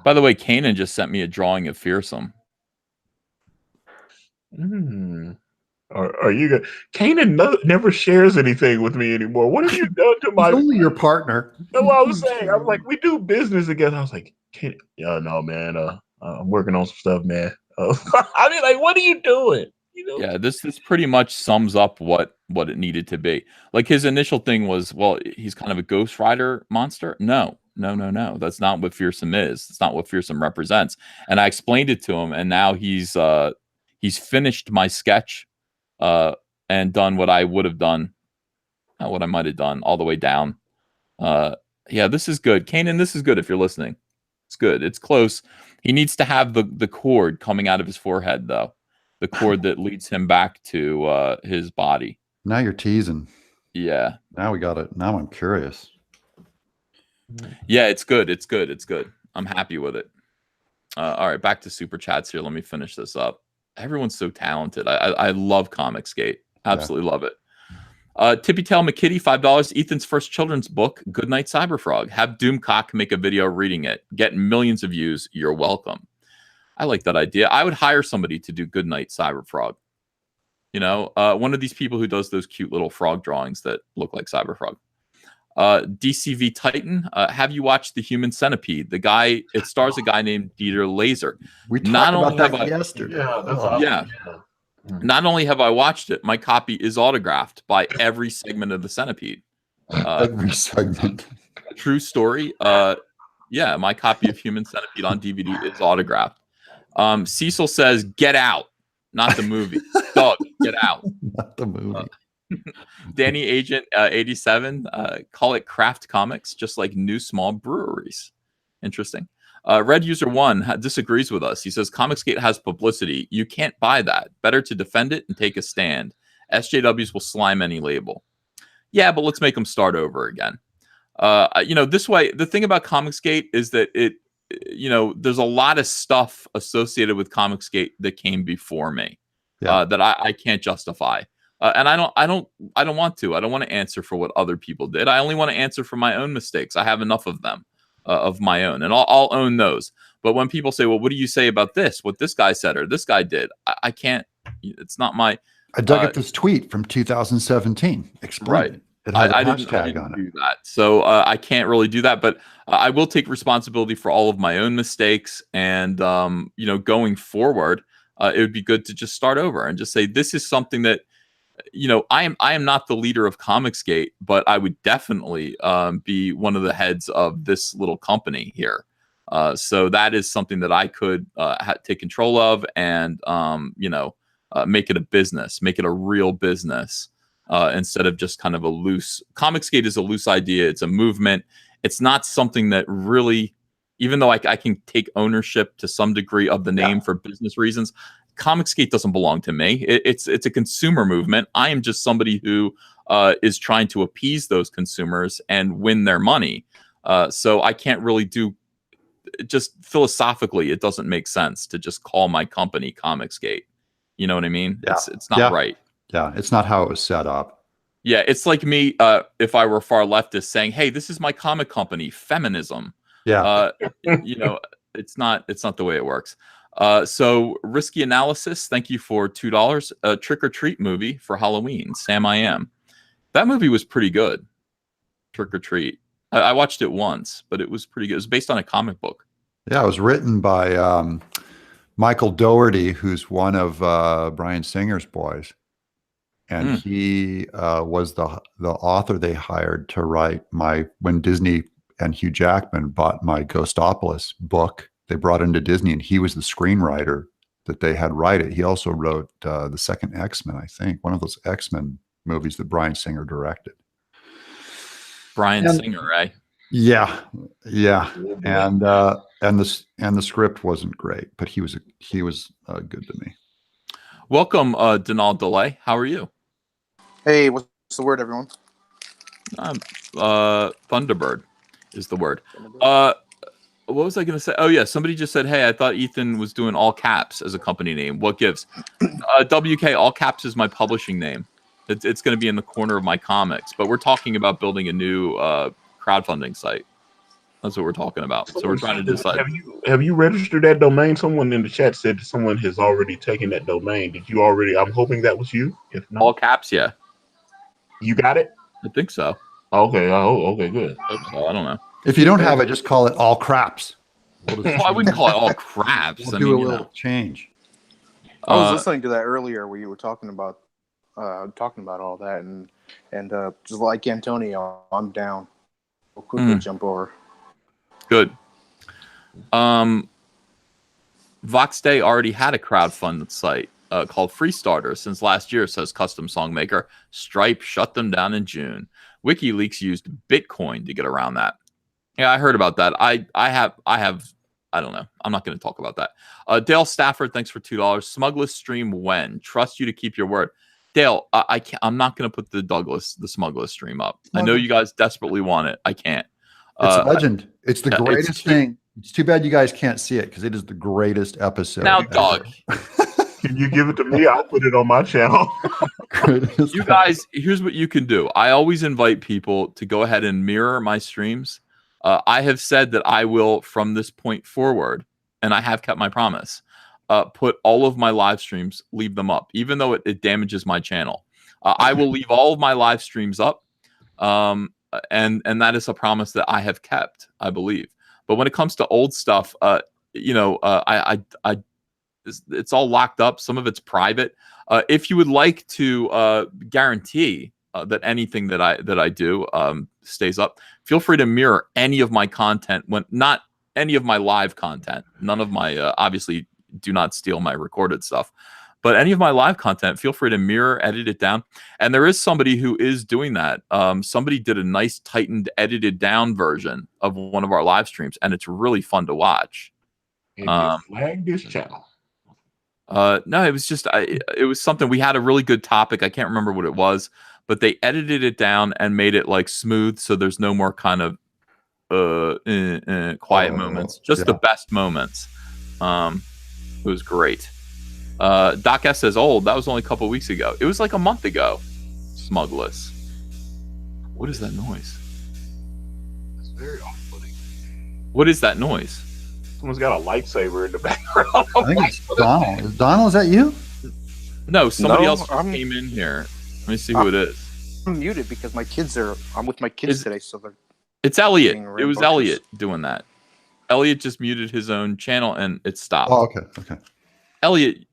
By the way, Kanan just sent me a drawing of Fearsome. Are you good? Kanan never shares anything with me anymore. What have you done to my? He's only your partner. That's what I was saying. I was like, we do business together. I was like, no, man. I'm working on some stuff, man. I mean, like, what are you doing? Yeah, this pretty much sums up what it needed to be. Like his initial thing was, well, he's kind of a Ghost Rider monster. No, No. That's not what fearsome is. It's not what fearsome represents. And I explained it to him, and now he's finished my sketch, and done what I would have done, what I might have done all the way down. Yeah, this is good. Kanan, this is good if you're listening. It's good. It's close. He needs to have the cord coming out of his forehead, though. The cord that leads him back to his body. Now you're teasing. Yeah. Now we got it. Now I'm curious. Yeah, it's good. It's good. It's good. I'm happy with it. All right, back to super chats here. Let me finish this up. Everyone's so talented. I love Comicsgate. Absolutely love it. Tippy Tail McKitty, $5. Ethan's first children's book, Goodnight Cyberfrog. Have Doomcock make a video reading it. Get millions of views. You're welcome. I like that idea. I would hire somebody to do Goodnight Cyberfrog. You know, one of these people who does those cute little frog drawings that look like Cyberfrog. DCV Titan, have you watched The Human Centipede? It stars a guy named Dieter Laser. We talked about that yesterday. Yeah, that's awesome. Yeah. Not only have I watched it, my copy is autographed by every segment of the Centipede. Every segment. True story. Yeah, my copy of Human Centipede on DVD is autographed. Cecil says, "Get out," not the movie. Doug, get out. Not the movie. Danny Agent 87, call it craft comics, just like new small breweries. Interesting. Red User 1 disagrees with us. He says Comicsgate has publicity. You can't buy that. Better to defend it and take a stand. SJWs will slime any label. Yeah, but let's make them start over again. This way, the thing about Comicsgate is that there's a lot of stuff associated with Comicsgate that came before me that I can't justify. And I don't want to. I don't want to answer for what other people did. I only want to answer for my own mistakes. I have enough of them, of my own, and I'll own those. But when people say, "Well, what do you say about this? What this guy said or this guy did?" I can't. It's not my. I dug up this tweet from 2017. Explain. Right. It has a I hashtag didn't on it. do that, so I can't really do that. But I will take responsibility for all of my own mistakes, and going forward, it would be good to just start over and just say this is something that. I am not the leader of Comicsgate, but I would definitely be one of the heads of this little company here. So that is something that I could take control of and, make it a business, make it a real business instead of just kind of a loose. Comicsgate is a loose idea. It's a movement. It's not something that really, even though I can take ownership to some degree of the name for business reasons, Comicsgate doesn't belong to me. It's a consumer movement. I am just somebody who is trying to appease those consumers and win their money. So I can't really do. Just philosophically, it doesn't make sense to just call my company Comicsgate. You know what I mean? Yeah. It's not right. Yeah, it's not how it was set up. Yeah, it's like me if I were far leftist saying, "Hey, this is my comic company, feminism." Yeah. It's not the way it works. So Risky Analysis, thank you for $2. A Trick or Treat movie for Halloween. Sam I Am. That movie was pretty good. Trick or Treat. I watched it once, but it was pretty good. It was based on a comic book. Yeah, it was written by Michael Dougherty, who's one of Bryan Singer's boys. And he was the author they hired to write when Disney and Hugh Jackman bought my Ghostopolis book. They brought into Disney, and he was the screenwriter that they had write it. He also wrote the second X-Men, I think, one of those X-Men movies that Bryan Singer directed. Bryan Singer, right? Yeah. And the script wasn't great, but he was good to me. Welcome, Donald Delay. How are you? Hey, what's the word, everyone? Thunderbird is the word. What was I going to say? Oh, yeah. Somebody just said, "Hey, I thought Ethan was doing all caps as a company name. What gives?" WK, all caps is my publishing name. It's going to be in the corner of my comics. But we're talking about building a new crowdfunding site. That's what we're talking about. So we're trying to decide. Have you registered that domain? Someone in the chat said someone has already taken that domain. Did you already? I'm hoping that was you. If not, all caps, yeah. You got it? I think so. Okay. Oh, okay, good. I hope so. I don't know. If you don't have it, just call it all craps. Well, I wouldn't call it all craps. We'll do a little change. I was listening to that earlier where you were talking about all that, and just like Antonio, I'm down. We'll quickly jump over. Good. Vox Day already had a crowdfund site called Freestarter since last year, says Custom Songmaker. Stripe shut them down in June. WikiLeaks used Bitcoin to get around that. Yeah, I heard about that. I don't know. I'm not going to talk about that. Dale Stafford, thanks for $2. Smugless stream when? Trust you to keep your word. Dale, I can't, I'm not going to put the Smugless stream up. I know you guys desperately want it. I can't. It's a legend. It's the greatest thing. It's too bad you guys can't see it because it is the greatest episode. Now, dog. Can you give it to me? I'll put it on my channel. You guys, here's what you can do. I always invite people to go ahead and mirror my streams. I have said that I will, from this point forward, and I have kept my promise, put all of my live streams, leave them up, even though it damages my channel. I will leave all of my live streams up, and that is a promise that I have kept, I believe. But when it comes to old stuff, it's all locked up. Some of it's private. If you would like to guarantee that anything that I do stays up, feel free to mirror any of my content. When not any of my live content, none of my obviously do not steal my recorded stuff, but any of my live content, feel free to mirror, edit it down. And there is somebody who is doing that. Somebody did a nice tightened, edited down version of one of our live streams, and it's really fun to watch. And you flagged this channel. No, it was just it was something. We had a really good topic. I can't remember what it was, but they edited it down and made it like smooth, so there's no more kind of quiet moments, just the best moments. It was great. Doc S says old. That was only a couple weeks ago. It was like a month ago. Smugless. What is that noise? That's very off-putting. What is that noise? Someone's got a lightsaber in the background. I think it's Donald. Donald, is that you? No, somebody else came in here. Let me see who it is. I'm muted because I'm with my kids today, so they're. It's Elliot. It was Elliot doing that. Elliot just muted his own channel and it stopped. Oh, okay. Elliot,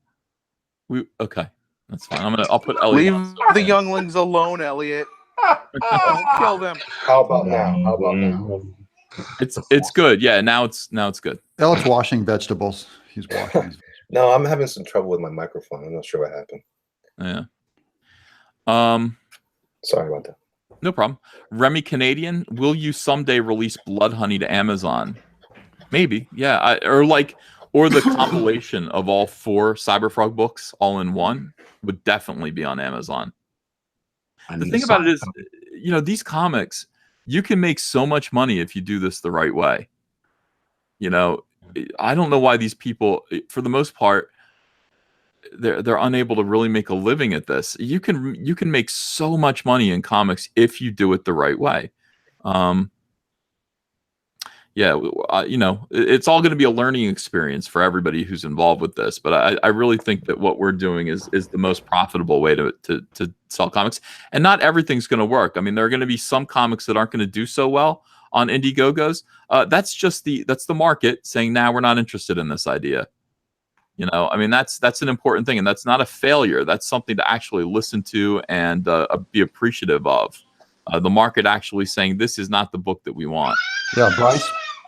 okay, that's fine. I'll put Elliot. Leave the younglings alone, Elliot. Don't kill them. How about now? It's good. Yeah, now it's good. Elliot's washing vegetables. He's washing. No, I'm having some trouble with my microphone. I'm not sure what happened. Yeah. Sorry about that. No problem. Remy Canadian, will you someday release Blood Honey to Amazon? Maybe. Yeah. Or the compilation of all 4 Cyberfrog books all in one would definitely be on Amazon. The thing about it is, these comics, you can make so much money if you do this the right way. I don't know why these people, for the most part, they're unable to really make a living at this. You can make so much money in comics if you do it the right way. It's all going to be a learning experience for everybody who's involved with this. But I really think that what we're doing is the most profitable way to sell comics. And not everything's going to work. I mean, there are going to be some comics that aren't going to do so well on Indiegogos. That's the market saying, nah, we're not interested in this idea. I mean, that's an important thing, and that's not a failure. That's something to actually listen to and be appreciative of. The market actually saying this is not the book that we want. Yeah,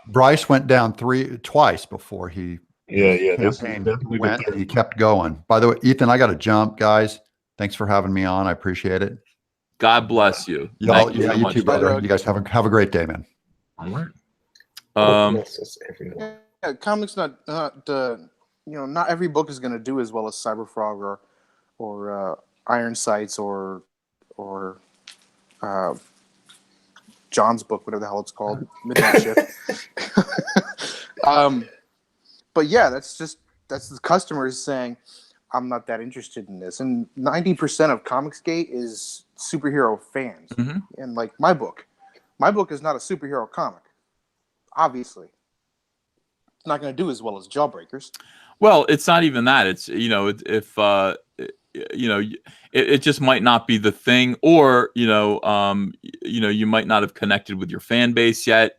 Bryce went down twice before he went. He kept going. By the way, Ethan, I got to jump, guys. Thanks for having me on. I appreciate it. God bless you. Thank you so much, too, brother. You guys have a great day, man. All right. Comics not every book is going to do as well as Cyberfrog or Iron Sights or John's book, whatever the hell it's called, Midnight Shift. But yeah, that's the customers saying, I'm not that interested in this. And 90% of Comicsgate is superhero fans. Mm-hmm. And like my book is not a superhero comic. Obviously. It's not going to do as well as Jawbreakers. Well, it's not even that. It's, it just might not be the thing, or, you might not have connected with your fan base yet.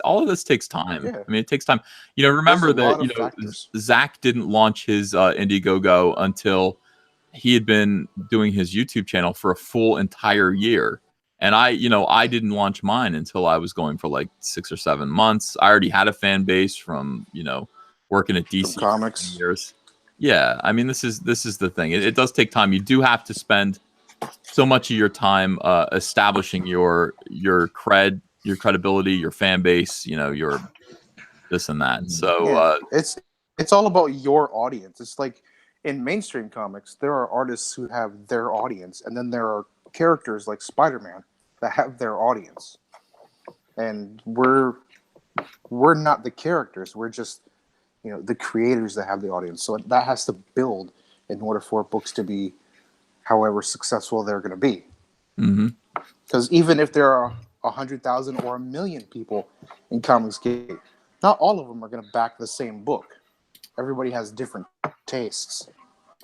All of this takes time. Yeah. I mean, it takes time. Remember that, Zach didn't launch his Indiegogo until he had been doing his YouTube channel for a full entire year. And I didn't launch mine until I was going for like 6 or 7 months. I already had a fan base from, working at DC From comics. for 10 years. Yeah, I mean, this is the thing. It does take time. You do have to spend so much of your time establishing your credibility, your fan base, your this and that. So it's all about your audience. It's like in mainstream comics, there are artists who have their audience, and then there are characters like Spider-Man that have their audience. And we're not the characters. We're just the creators that have the audience. So that has to build in order for books to be however successful they're going to be. Because even if there are 100,000 or 1 million people in Comicsgate, not all of them are going to back the same book. Everybody has different tastes.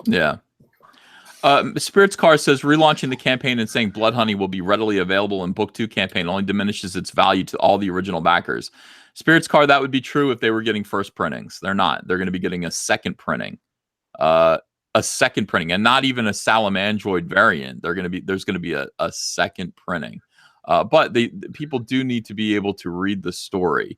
Yeah. Spirits Car says relaunching the campaign and saying Blood Honey will be readily available in Book 2 campaign only diminishes its value to all the original backers. Spirits Car, that would be true if they were getting first printings. They're not. They're going to be getting a second printing. And not even a Salamandroid variant. There's going to be a second printing. But the people do need to be able to read the story.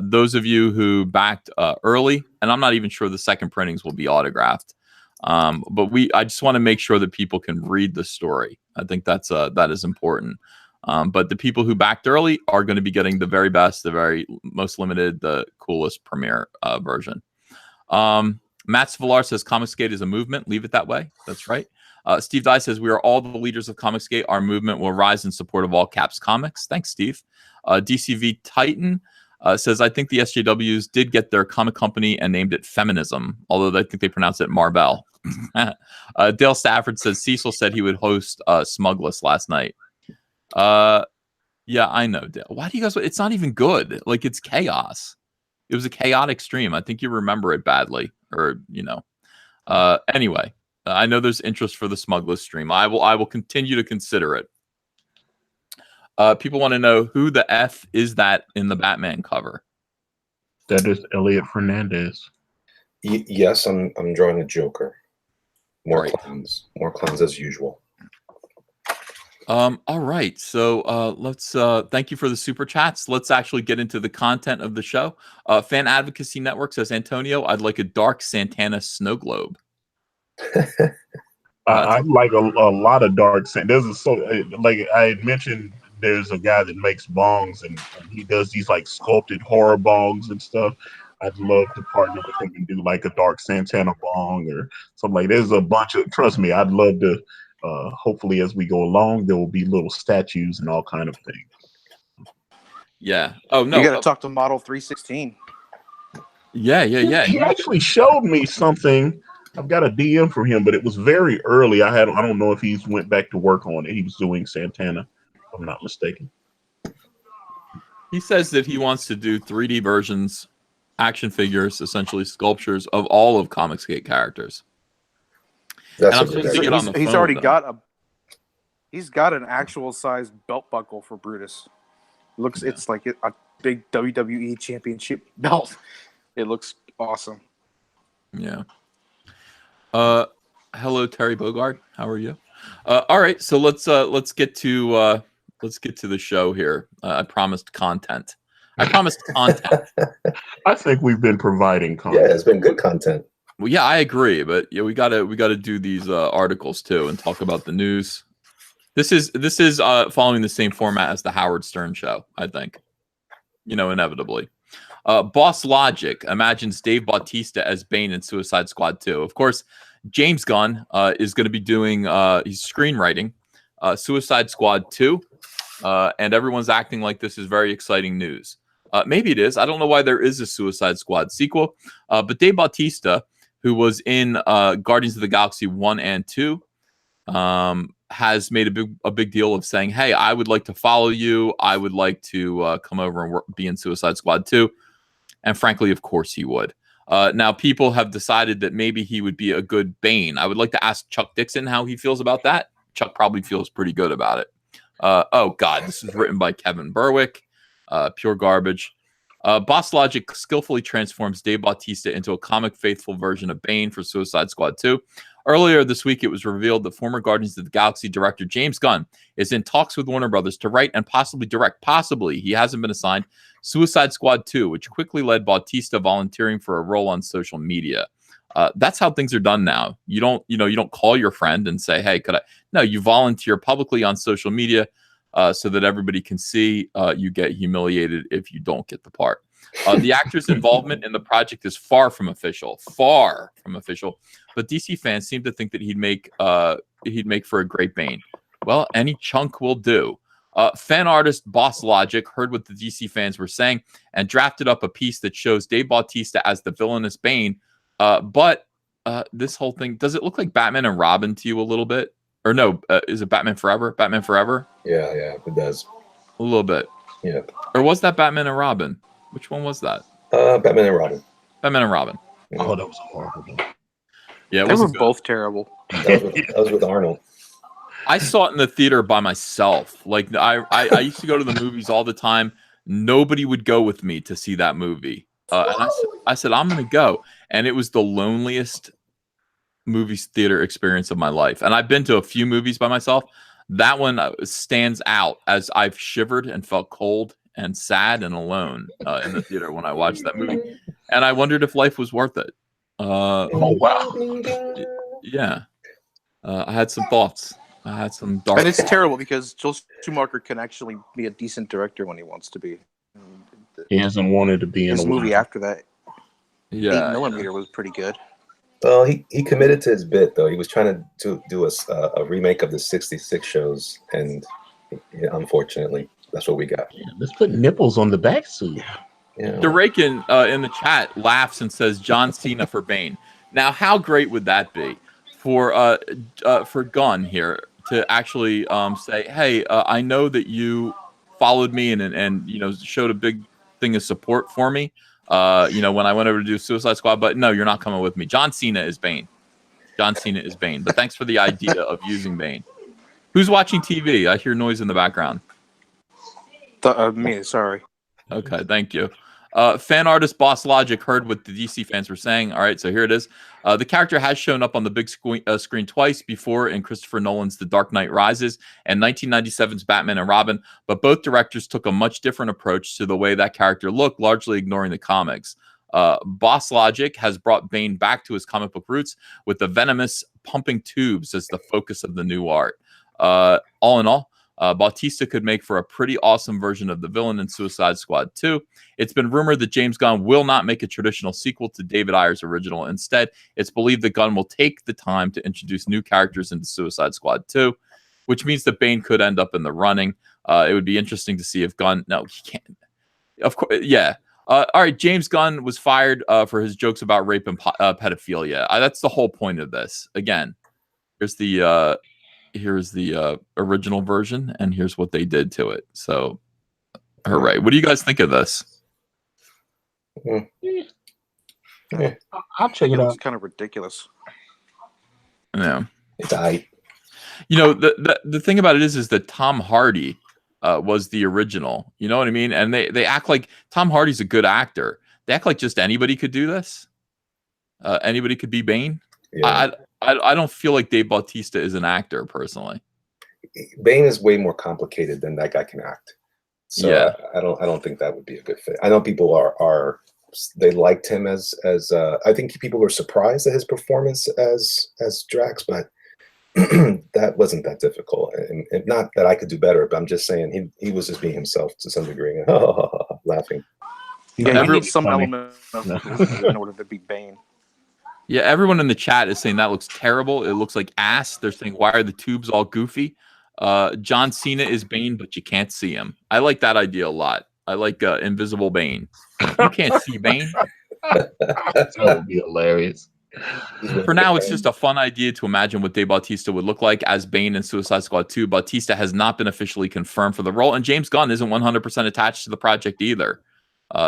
Those of you who backed early, and I'm not even sure the second printings will be autographed. But I just want to make sure that people can read the story. I think that is important. But the people who backed early are going to be getting the very best, the very most limited, the coolest premiere version. Matt Villar says Comicsgate is a movement. Leave it that way. That's right. Steve Dye says we are all the leaders of Comicsgate. Our movement will rise in support of all caps comics. Thanks, Steve. DCV Titan says I think the SJWs did get their comic company and named it Feminism, although I think they pronounce it Marvel. Dale Stafford says Cecil said he would host Smugless last night. Yeah, I know, Dale. Why do you guys? It's not even good. Like, it's chaos. It was a chaotic stream. I think you remember it badly, or Anyway, I know there's interest for the Smugless stream. I will continue to consider it. People want to know who the F is that in the Batman cover. That is Elliot Fernandez. Yes, I'm drawing a Joker. More Right. clowns as usual. All right. So let's thank you for the super chats. Let's actually get into the content of the show. Fan Advocacy Network says, Antonio, I'd like a dark Santana snow globe. I like a lot of dark sand. Like I had mentioned, there's a guy that makes bongs and he does these like sculpted horror bongs and stuff. I'd love to partner with him and do like a dark Santana bong or something like. There's a bunch of. Trust me, I'd love to. Hopefully, as we go along, there will be little statues and all kind of things. Yeah. Oh no. You got to talk to Model 316. Yeah. He actually showed me something. I've got a DM from him, but it was very early. I don't know if he's went back to work on it. He was doing Santana, if I'm not mistaken. He says that he wants to do 3D versions, action figures, essentially sculptures of all of Comicsgate characters. That's And I'm supposed to get on the He's phone already with them. he's got an actual size belt buckle for Brutus. It's like a big WWE championship belt. It looks awesome. Yeah. Hello, Terry Bogard. How are you? All right, so let's get to the show here. I promised content. I think we've been providing content. Yeah, it's been good content. Well, yeah, I agree, but yeah, we gotta do these articles too and talk about the news. This is following the same format as the Howard Stern show, I think. Inevitably. Boss Logic imagines Dave Bautista as Bane in Suicide Squad 2. Of course, James Gunn is going to be doing he's screenwriting Suicide Squad 2, and everyone's acting like this is very exciting news. Maybe it is. I don't know why there is a Suicide Squad sequel, but Dave Bautista, who was in Guardians of the Galaxy 1 and 2, has made a big deal of saying, hey, I would like to follow you. I would like to come over and be in Suicide Squad 2. And frankly, of course he would. Now, people have decided that maybe he would be a good Bane. I would like to ask Chuck Dixon how he feels about that. Chuck probably feels pretty good about it. Oh, God, this is written by Kevin Berwick. Pure garbage. Boss Logic skillfully transforms Dave Bautista into a comic faithful version of Bane for Suicide Squad 2. Earlier this week, it was revealed that former Guardians of the Galaxy director James Gunn is in talks with Warner Brothers to write and possibly direct, he hasn't been assigned, Suicide Squad 2, which quickly led Bautista volunteering for a role on social media. That's how things are done now. You don't call your friend and say, hey, could I? No, you volunteer publicly on social media so that everybody can see. You get humiliated if you don't get the part. The actor's involvement in the project is far from official, but DC fans seem to think that he'd make for a great Bane. Well, any chunk will do. Fan artist Boss Logic heard what the DC fans were saying and drafted up a piece that shows Dave Bautista as the villainous Bane. But this whole thing, does it look like Batman and Robin to you a little bit? Or no, is it Batman Forever? Batman Forever? Yeah, it does. A little bit. Yeah. Or was that Batman and Robin? Which one was that? Batman and Robin. Batman and Robin. Yeah. Oh, that was horrible. Yeah, They were both terrible. That was with Arnold. I saw it in the theater by myself. Like I used to go to the movies all the time. Nobody would go with me to see that movie. And I said, I'm going to go. And it was the loneliest movie theater experience of my life. And I've been to a few movies by myself. That one stands out as I've shivered and felt cold and sad and alone in the theater when I watched that movie. And I wondered if life was worth it. Oh, wow. Yeah. I had some thoughts. I had some dark. And it's terrible because Joel Schumacher can actually be a decent director when he wants to be. He hasn't wanted to be in His a movie while. after that, Yeah. 8mm was pretty good. Well, he committed to his bit though. He was trying to do a remake of the '66 shows, and unfortunately, that's what we got. Yeah, let's put nipples on the back suit. Yeah. DeRakin in the chat laughs and says John Cena for Bane. Now, how great would that be for Gunn here to actually say, "Hey, I know that you followed me and showed a big thing of support for me. When I went over to do Suicide Squad, but no, you're not coming with me. John Cena is Bane. John Cena is Bane. But thanks for the idea of using Bane. Who's watching TV? I hear noise in the background. Me, sorry. Okay, thank you. Fan artist Boss Logic heard what the DC fans were saying. All right, so here it is. The character has shown up on the big screen twice before in Christopher Nolan's The Dark Knight Rises and 1997's Batman and Robin, but both directors took a much different approach to the way that character looked, largely ignoring the comics. Boss Logic has brought Bane back to his comic book roots with the venomous pumping tubes as the focus of the new art. All in all, Bautista could make for a pretty awesome version of the villain in Suicide Squad 2. It's been rumored that James Gunn will not make a traditional sequel to David Ayer's original. Instead, it's believed that Gunn will take the time to introduce new characters into Suicide Squad 2, which means that Bane could end up in the running. It would be interesting to see if Gunn... No, he can't. Of course, yeah. All right, James Gunn was fired for his jokes about rape and pedophilia. That's the whole point of this. Again, here's the original version, and here's what they did to it. So, hooray. What do you guys think of this? Yeah. I'll check it It out. looks kind of ridiculous. Yeah. It's aight. The thing about it is that Tom Hardy was the original. You know what I mean? And they act like Tom Hardy's a good actor. They act like just anybody could do this. Anybody could be Bane. Yeah. I don't feel like Dave Bautista is an actor personally. Bane is way more complicated than that guy can act. So Yeah. I don't think that would be a good fit. I know people are they liked him as I think people were surprised at his performance as Drax, but that wasn't that difficult. And not that I could do better, but I'm just saying he was just being himself to some degree, laughing. Yeah, you Every- need some funny. element of in order to be Bane. Yeah, everyone in the chat is saying that looks terrible. It looks like ass. They're saying, why are the tubes all goofy? John Cena is Bane, but you can't see him. I like that idea a lot. I like Invisible Bane. You can't see Bane. That would be hilarious. For now, it's just a fun idea to imagine what Dave Bautista would look like as Bane in Suicide Squad 2. Bautista has not been officially confirmed for the role, and James Gunn isn't 100% attached to the project either.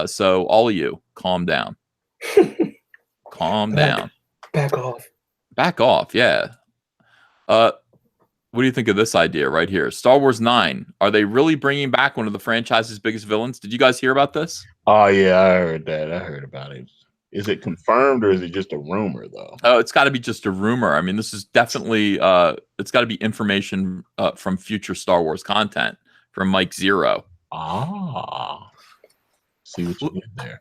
So all of you, calm down. Calm down. Back off. Back off, yeah. What do you think of this idea right here? Star Wars 9. Are they really bringing back one of the franchise's biggest villains? Did you guys hear about this? Oh yeah, I heard that. I heard about it. Is it confirmed or is it just a rumor though? Oh, it's got to be just a rumor. I mean, this is definitely it's got to be information from future Star Wars content from Mike Zero. Ah, see what you did there.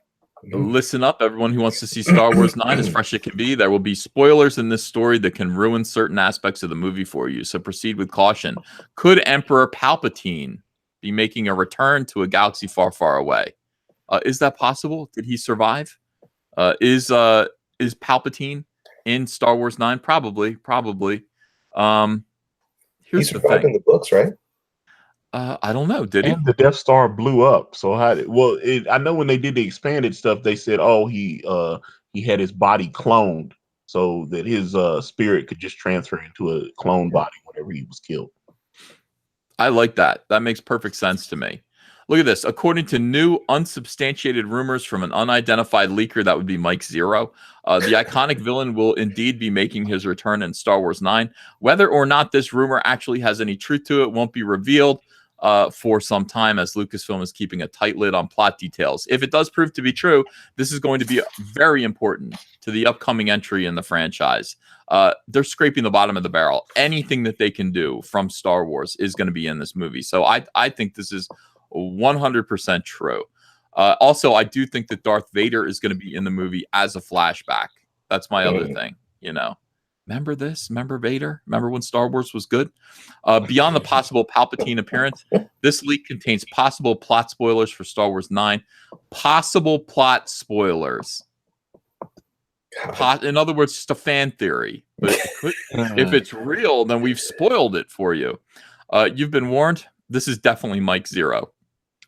Listen up, everyone who wants to see Star Wars 9 as fresh as it can be. There will be spoilers in this story that can ruin certain aspects of the movie for you, so proceed with caution. Could Emperor Palpatine be making a return to a galaxy far, far away? Is that possible? Did he survive? Is Palpatine in Star Wars 9? Probably. He Here's the survived in thing. the books, right? I don't know. Did he? And the Death Star blew up. So I know when they did the expanded stuff, they said, oh, he had his body cloned so that his spirit could just transfer into a clone body whenever he was killed. I like that. That makes perfect sense to me. Look at this. According to new unsubstantiated rumors from an unidentified leaker, that would be Mike Zero, the iconic villain will indeed be making his return in Star Wars 9. Whether or not this rumor actually has any truth to it won't be revealed for some time, as Lucasfilm is keeping a tight lid on plot details. If it does prove to be true, this is going to be very important to the upcoming entry in the franchise. They're scraping the bottom of the barrel. Anything that they can do from Star Wars is going to be in this movie. So I think this is 100% true. Also, I do think that Darth Vader is going to be in the movie as a flashback. That's my other thing, you know. Remember this? Remember Vader? Remember when Star Wars was good? Beyond the possible Palpatine appearance, this leak contains possible plot spoilers for Star Wars 9. Possible plot spoilers. In other words, just a fan theory. But if it's real, then we've spoiled it for you. You've been warned. This is definitely Mike Zero.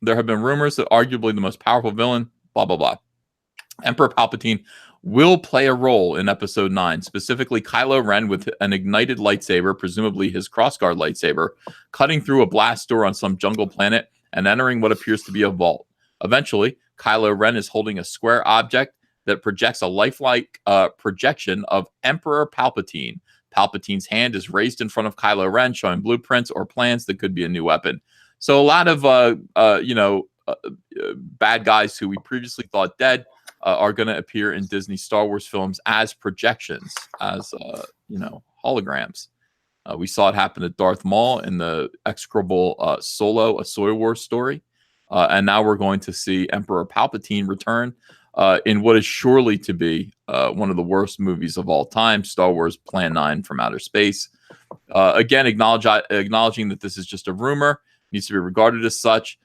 There have been rumors that arguably the most powerful villain, blah, blah, blah. Emperor Palpatine will play a role in Episode 9, specifically Kylo Ren with an ignited lightsaber, presumably his crossguard lightsaber, cutting through a blast door on some jungle planet and entering what appears to be a vault. Eventually, Kylo Ren is holding a square object that projects a lifelike projection of Emperor Palpatine. Palpatine's hand is raised in front of Kylo Ren, showing blueprints or plans that could be a new weapon. So a lot of bad guys who we previously thought dead are going to appear in Disney Star Wars films as projections, as holograms. We saw it happen to Darth Maul in the execrable Solo: A Soy Wars story, and now we're going to see Emperor Palpatine return in what is surely to be one of the worst movies of all time, Star Wars Plan 9 from Outer Space. Again, acknowledging that this is just a rumor, needs to be regarded as such.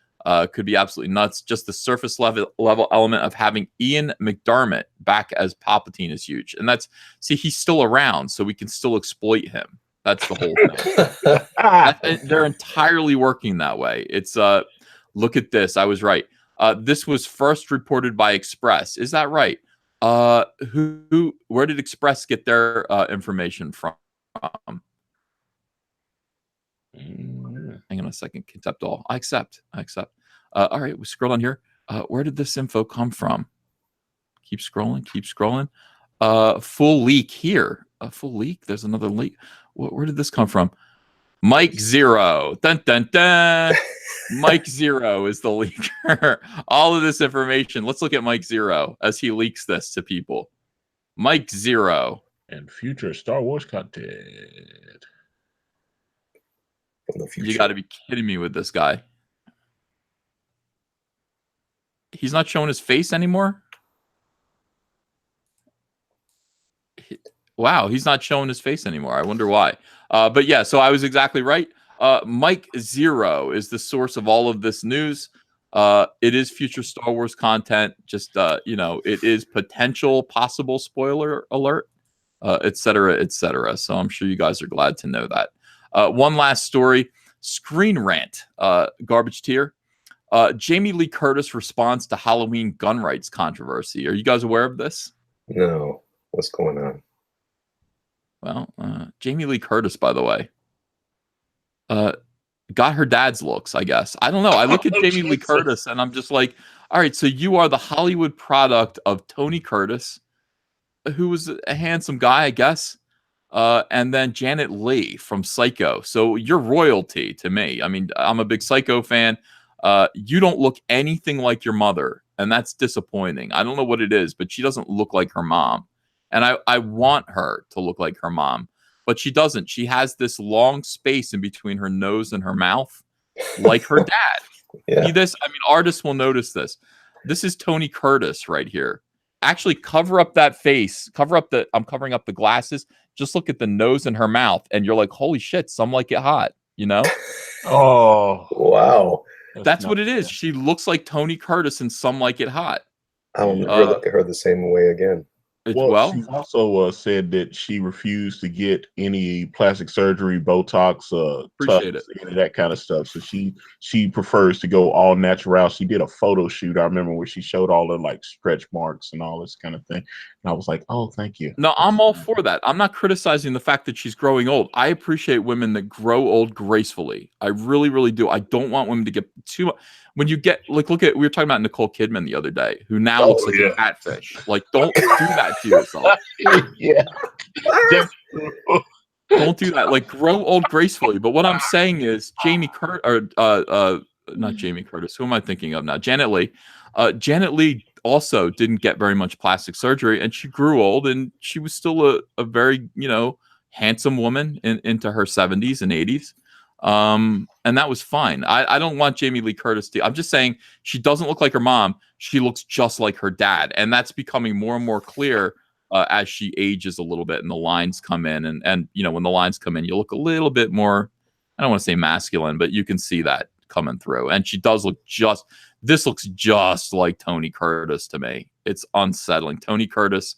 Could be absolutely nuts. Just the surface level element of having Ian McDiarmid back as Palpatine is huge. And he's still around, so we can still exploit him. That's the whole thing. They're entirely working that way. It's look at this. I was right. This was first reported by Express. Is that right? Where did Express get their information from? Hang on a second. Concept all. I accept. All right, we scroll on here. Where did this info come from? Keep scrolling. Full leak here. A full leak. There's another leak. Where did this come from? Mike Zero. Dun dun dun. Mike Zero is the leaker. All of this information. Let's look at Mike Zero as he leaks this to people. Mike Zero. And future Star Wars content. You got to be kidding me with this guy. He's not showing his face anymore? Wow, he's not showing his face anymore. I wonder why. But yeah, so I was exactly right. Mike Zero is the source of all of this news. It is future Star Wars content. Just, it is possible spoiler alert, et cetera, et cetera. So I'm sure you guys are glad to know that. One last story. Screen Rant. Garbage tier. Jamie Lee Curtis responds to Halloween gun rights controversy. Are you guys aware of this? No. What's going on? Well, Jamie Lee Curtis, by the way, got her dad's looks, I guess. I don't know. I look at Jamie Lee Curtis and I'm just like, all right, so you are the Hollywood product of Tony Curtis, who was a handsome guy, I guess. And then Janet Leigh from Psycho. So you're royalty to me. I mean, I'm a big Psycho fan. You don't look anything like your mother, and that's disappointing. I don't know what it is, but she doesn't look like her mom. And I want her to look like her mom, but she doesn't. She has this long space in between her nose and her mouth, like her dad. Yeah. See this? I mean, artists will notice this. This is Tony Curtis right here. Actually, cover up that face. I'm covering up the glasses. Just look at the nose and her mouth, and you're like, holy shit, some like it hot, you know? Oh, Wow. That's what it is. She looks like Tony Curtis and Some Like It Hot. I will never look at her the same way again. Well, she's also said that she refused to get any plastic surgery, Botox, appreciate it, that kind of stuff. So she prefers to go all natural. She did a photo shoot, I remember, where she showed all the like stretch marks and all this kind of thing. And I was like, oh, thank you. No, I'm all for that. I'm not criticizing the fact that she's growing old. I appreciate women that grow old gracefully. I really, really do. I don't want women to get too much. When you get like, we were talking about Nicole Kidman the other day, who now looks like a catfish. Like, don't do that to yourself. Yeah. Don't do that. Like, grow old gracefully. But what I'm saying is Jamie Curtis, or not Jamie Curtis. Who am I thinking of now? Janet Leigh. Janet Leigh also didn't get very much plastic surgery, and she grew old, and she was still a very, handsome woman into her 70s and 80s. And that was fine. I don't want Jamie Lee Curtis to. I'm just saying she doesn't look like her mom. She looks just like her dad, and that's becoming more and more clear as she ages a little bit, and the lines come in, and when the lines come in, you look a little bit more. I don't want to say masculine, but you can see that coming through, and she does look just. This looks just like Tony Curtis to me. It's unsettling. Tony Curtis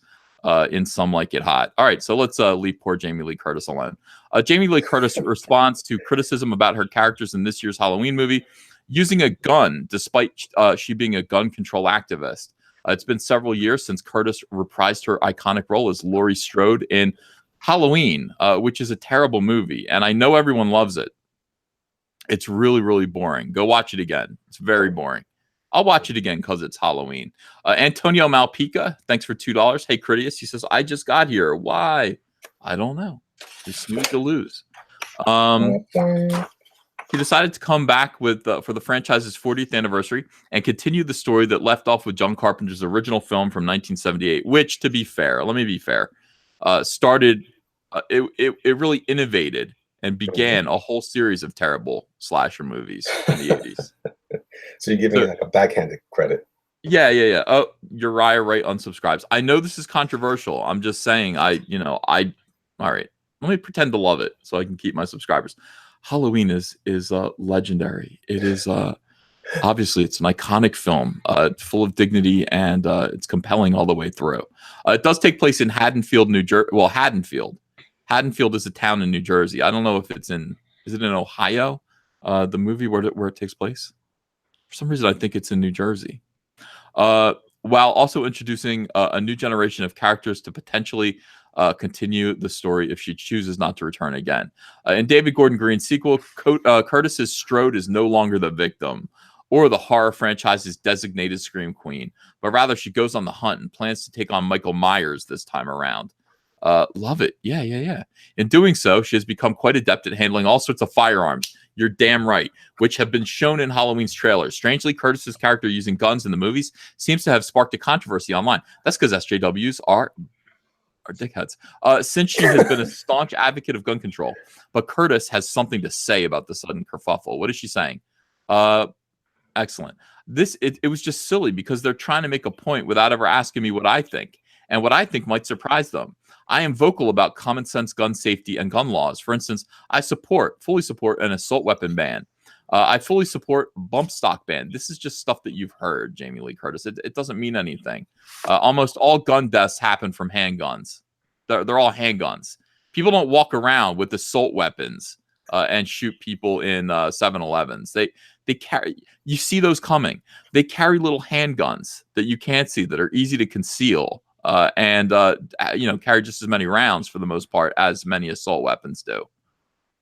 in Some Like It Hot. All right, so let's leave poor Jamie Lee Curtis alone. Jamie Lee Curtis responds to criticism about her characters in this year's Halloween movie using a gun, despite she being a gun control activist. It's been several years since Curtis reprised her iconic role as Laurie Strode in Halloween, which is a terrible movie, and I know everyone loves it. It's really, really boring. Go watch it again. It's very boring. I'll watch it again because it's Halloween. Antonio Malpica, thanks for $2. Hey, Critias, he says, I just got here. Why? I don't know. Just snooze to lose. He decided to come back with for the franchise's 40th anniversary and continue the story that left off with John Carpenter's original film from 1978, which, to be fair, let me be fair, started, it really innovated and began a whole series of terrible slasher movies in the 80s. So you're giving like a backhanded credit. Yeah. Oh, Uriah Wright unsubscribes. I know this is controversial. I'm just saying, all right, let me pretend to love it so I can keep my subscribers. Halloween is legendary. It is obviously it's an iconic film, full of dignity, and it's compelling all the way through. It does take place in Haddonfield, New Jersey. Well, Haddonfield is a town in New Jersey. I don't know if is it in Ohio? The movie where it takes place. For some reason, I think it's in New Jersey. While also introducing a new generation of characters to potentially continue the story if she chooses not to return again. In David Gordon Green's sequel, Curtis's Strode is no longer the victim or the horror franchise's designated scream queen, but rather she goes on the hunt and plans to take on Michael Myers this time around. Love it. Yeah. In doing so, she has become quite adept at handling all sorts of firearms. You're damn right, which have been shown in Halloween's trailers. Strangely, Curtis's character using guns in the movies seems to have sparked a controversy online. That's because SJWs are dickheads. Since she has been a staunch advocate of gun control, but Curtis has something to say about the sudden kerfuffle. What is she saying? Excellent. It was just silly because they're trying to make a point without ever asking me what I think, and what I think might surprise them. I am vocal about common sense gun safety and gun laws. For instance, I fully support an assault weapon ban. I fully support bump stock ban. This is just stuff that you've heard, Jamie Lee Curtis. It doesn't mean anything. Almost all gun deaths happen from handguns. They're all handguns. People don't walk around with assault weapons and shoot people in 7-Elevens. They carry. You see those coming. They carry little handguns that you can't see that are easy to conceal. And carry just as many rounds for the most part as many assault weapons do.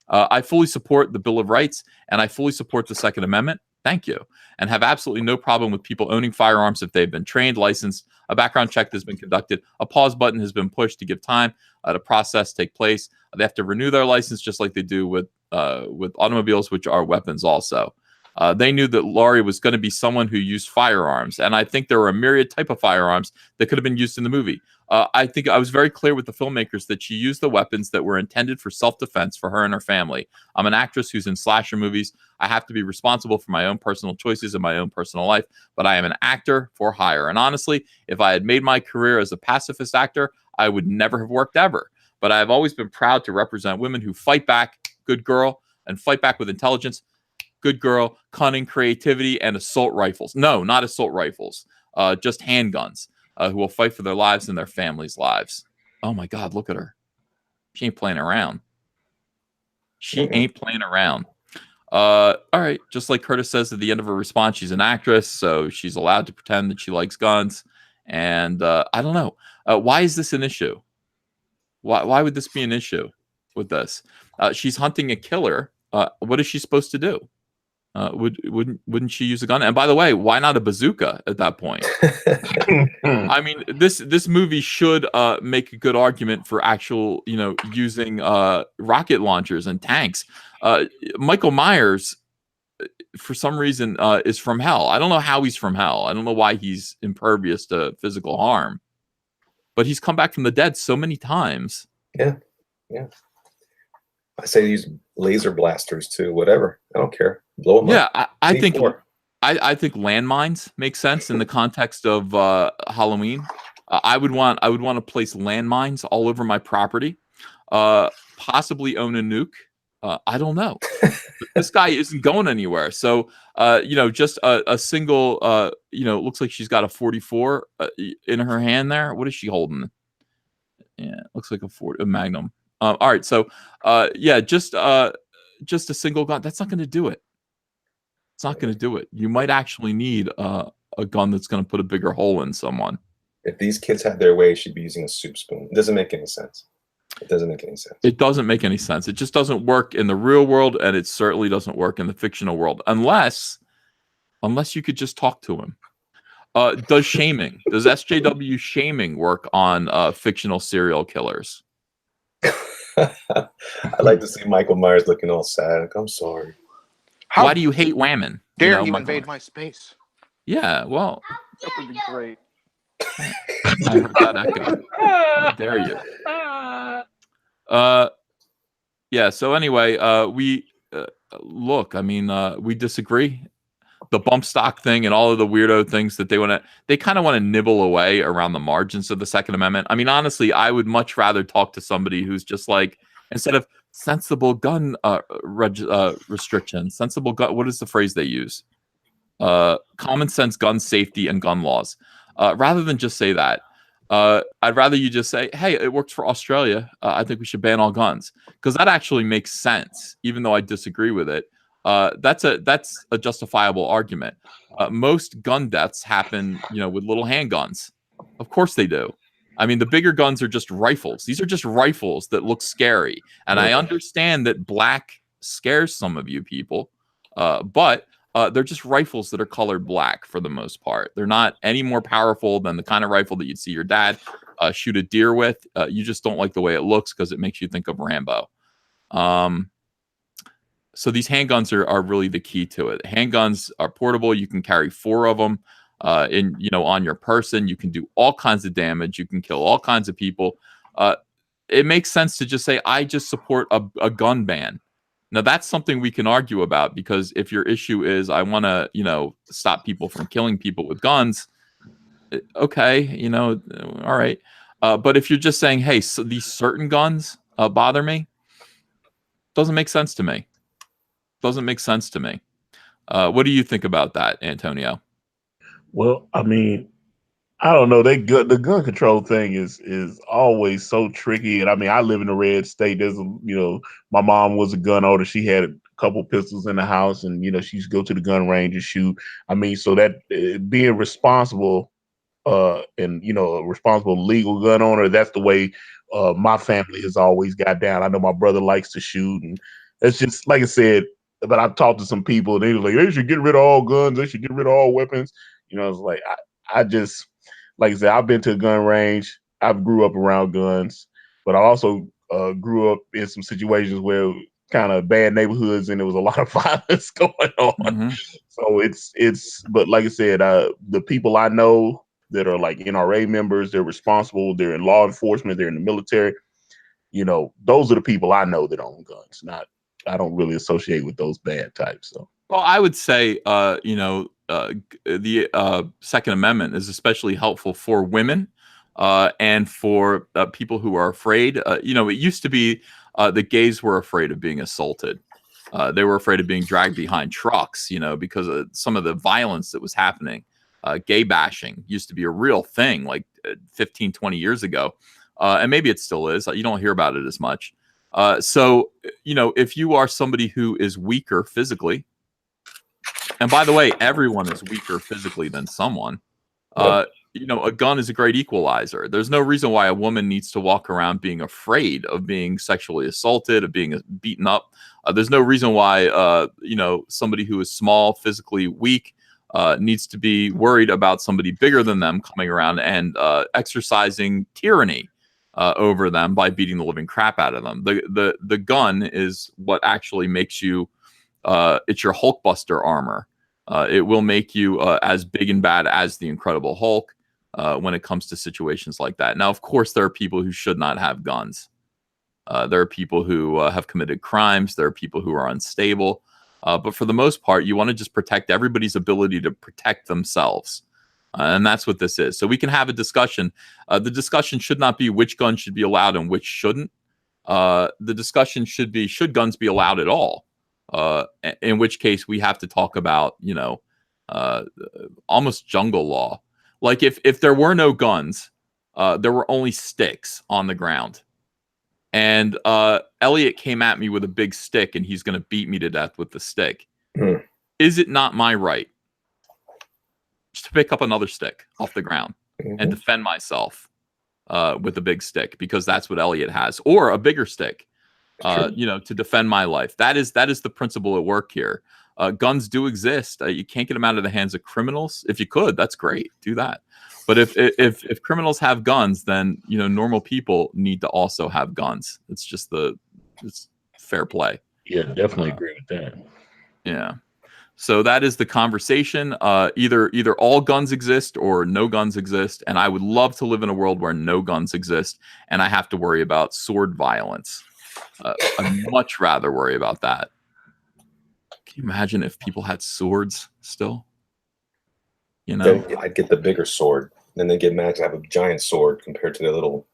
I fully support the Bill of Rights, and I fully support the Second Amendment. Thank you. And have absolutely no problem with people owning firearms if they've been trained, licensed, a background check has been conducted, a pause button has been pushed to give time to process take place. They have to renew their license just like they do with automobiles, which are weapons also. They knew that Laurie was going to be someone who used firearms, and I think there were a myriad type of firearms that could have been used in the movie. I think I was very clear with the filmmakers that she used the weapons that were intended for self-defense for her and her family. I'm an actress who's in slasher movies. I have to be responsible for my own personal choices in my own personal life, but I am an actor for hire. And honestly, if I had made my career as a pacifist actor, I would never have worked ever. But I've always been proud to represent women who fight back, good girl, and fight back with intelligence, good girl, cunning, creativity, and assault rifles. No, not assault rifles, just handguns. Who will fight for their lives and their families' lives. Oh my God, look at her. She ain't playing around. She ain't playing around. All right, just like Curtis says at the end of her response, she's an actress, so she's allowed to pretend that she likes guns. And I don't know. Why is this an issue? Why would this be an issue with this? She's hunting a killer. What is she supposed to do? Wouldn't she use a gun? And by the way, why not a bazooka at that point? I mean, this movie should make a good argument for actual, using rocket launchers and tanks. Michael Myers, for some reason, is from hell. I don't know how he's from hell. I don't know why he's impervious to physical harm, but he's come back from the dead so many times. Yeah. I say use laser blasters too. Whatever. I don't care. Blow them up. Yeah, I think landmines make sense in the context of Halloween. I would want to place landmines all over my property. Possibly own a nuke. I don't know. This guy isn't going anywhere. So just a single. It looks like she's got a 44 in her hand there. What is she holding? Yeah, it looks like a Magnum. All right, so just a single gun. That's not going to do it. It's not going to do it. You might actually need a gun that's going to put a bigger hole in someone. If these kids had their way, she'd be using a soup spoon. It doesn't make any sense. It doesn't make any sense. It doesn't make any sense. It just doesn't work in the real world, and it certainly doesn't work in the fictional world, unless you could just talk to him. Does SJW shaming work on fictional serial killers? I like to see Michael Myers looking all sad. Like, I'm sorry. Why do you hate women? Dare you invade my space? Yeah, well, That would be great. I heard that echo. How dare you? Yeah. So anyway, we look. I mean, we disagree. The bump stock thing and all of the weirdo things that they kind of want to nibble away around the margins of the Second Amendment. I mean, honestly, I would much rather talk to somebody who's just like, instead of sensible gun restrictions, sensible gun. What is the phrase they use? Common sense gun safety and gun laws. Rather than just say that, I'd rather you just say, hey, it works for Australia. I think we should ban all guns, because that actually makes sense, even though I disagree with it. That's a justifiable argument. Most gun deaths happen, with little handguns. Of course they do. I mean, the bigger guns are just rifles. These are just rifles that look scary. And I understand that black scares some of you people, but they're just rifles that are colored black for the most part. They're not any more powerful than the kind of rifle that you'd see your dad shoot a deer with. You just don't like the way it looks because it makes you think of Rambo. So these handguns are really the key to it. Handguns are portable. You can carry 4 of them on your person. You can do all kinds of damage. You can kill all kinds of people. It makes sense to just say, I just support a gun ban. Now, that's something we can argue about, because if your issue is, I want to, stop people from killing people with guns, okay, all right. But if you're just saying, hey, so these certain guns bother me, doesn't make sense to me. Doesn't make sense to me. What do you think about that, Antonio? Well, I mean, I don't know. The gun control thing is always so tricky. And I mean, I live in a red state. There's my mom was a gun owner. She had a couple pistols in the house, and she used to go to the gun range and shoot. I mean, so that being responsible, and a responsible legal gun owner, that's the way my family has always got down. I know my brother likes to shoot, and it's just like I said. but I've talked to some people, and they were like, they should get rid of all guns. They should get rid of all weapons. You know, it's like I just, like I said, I've been to a gun range. I grew up around guns, but I also grew up in some situations where kind of bad neighborhoods, and there was a lot of violence going on. Mm-hmm. So but like I said, the people I know that are like NRA members, they're responsible. They're in law enforcement. They're in the military. You know, those are the people I know that own guns. I don't really associate with those bad types. So, Well, I would say, the Second Amendment is especially helpful for women and for people who are afraid. It used to be the gays were afraid of being assaulted. They were afraid of being dragged behind trucks, because of some of the violence that was happening. Gay bashing used to be a real thing like 15, 20 years ago. And maybe it still is. You don't hear about it as much. So, if you are somebody who is weaker physically, and by the way, everyone is weaker physically than someone. A gun is a great equalizer. There's no reason why a woman needs to walk around being afraid of being sexually assaulted, of being beaten up. There's no reason why, somebody who is small, physically weak, needs to be worried about somebody bigger than them coming around and exercising tyranny over them by beating the living crap out of them. The gun is what actually makes you. It's your Hulkbuster armor. It will make you as big and bad as the Incredible Hulk when it comes to situations like that. Now, of course, there are people who should not have guns. There are people who have committed crimes. There are people who are unstable. But for the most part, you want to just protect everybody's ability to protect themselves. And that's what this is. So we can have a discussion. The discussion should not be which gun should be allowed and which shouldn't. The discussion should be, should guns be allowed at all? In which case we have to talk about, almost jungle law. Like if there were no guns, there were only sticks on the ground. And Elliot came at me with a big stick and he's going to beat me to death with the stick. Mm. Is it not my right just to pick up another stick off the ground and defend myself with a big stick, because that's what Elliot has, or a bigger stick, to defend my life? That is the principle at work here. Guns do exist. You can't get them out of the hands of criminals. If you could, that's great. Do that. But if criminals have guns, then normal people need to also have guns. It's just it's fair play. Yeah, definitely agree with that. Yeah. So that is the conversation. Either all guns exist or no guns exist. And I would love to live in a world where no guns exist and I have to worry about sword violence. I'd much rather worry about that. Can you imagine if people had swords still? Then I'd get the bigger sword. Then they get mad to have a giant sword compared to the little,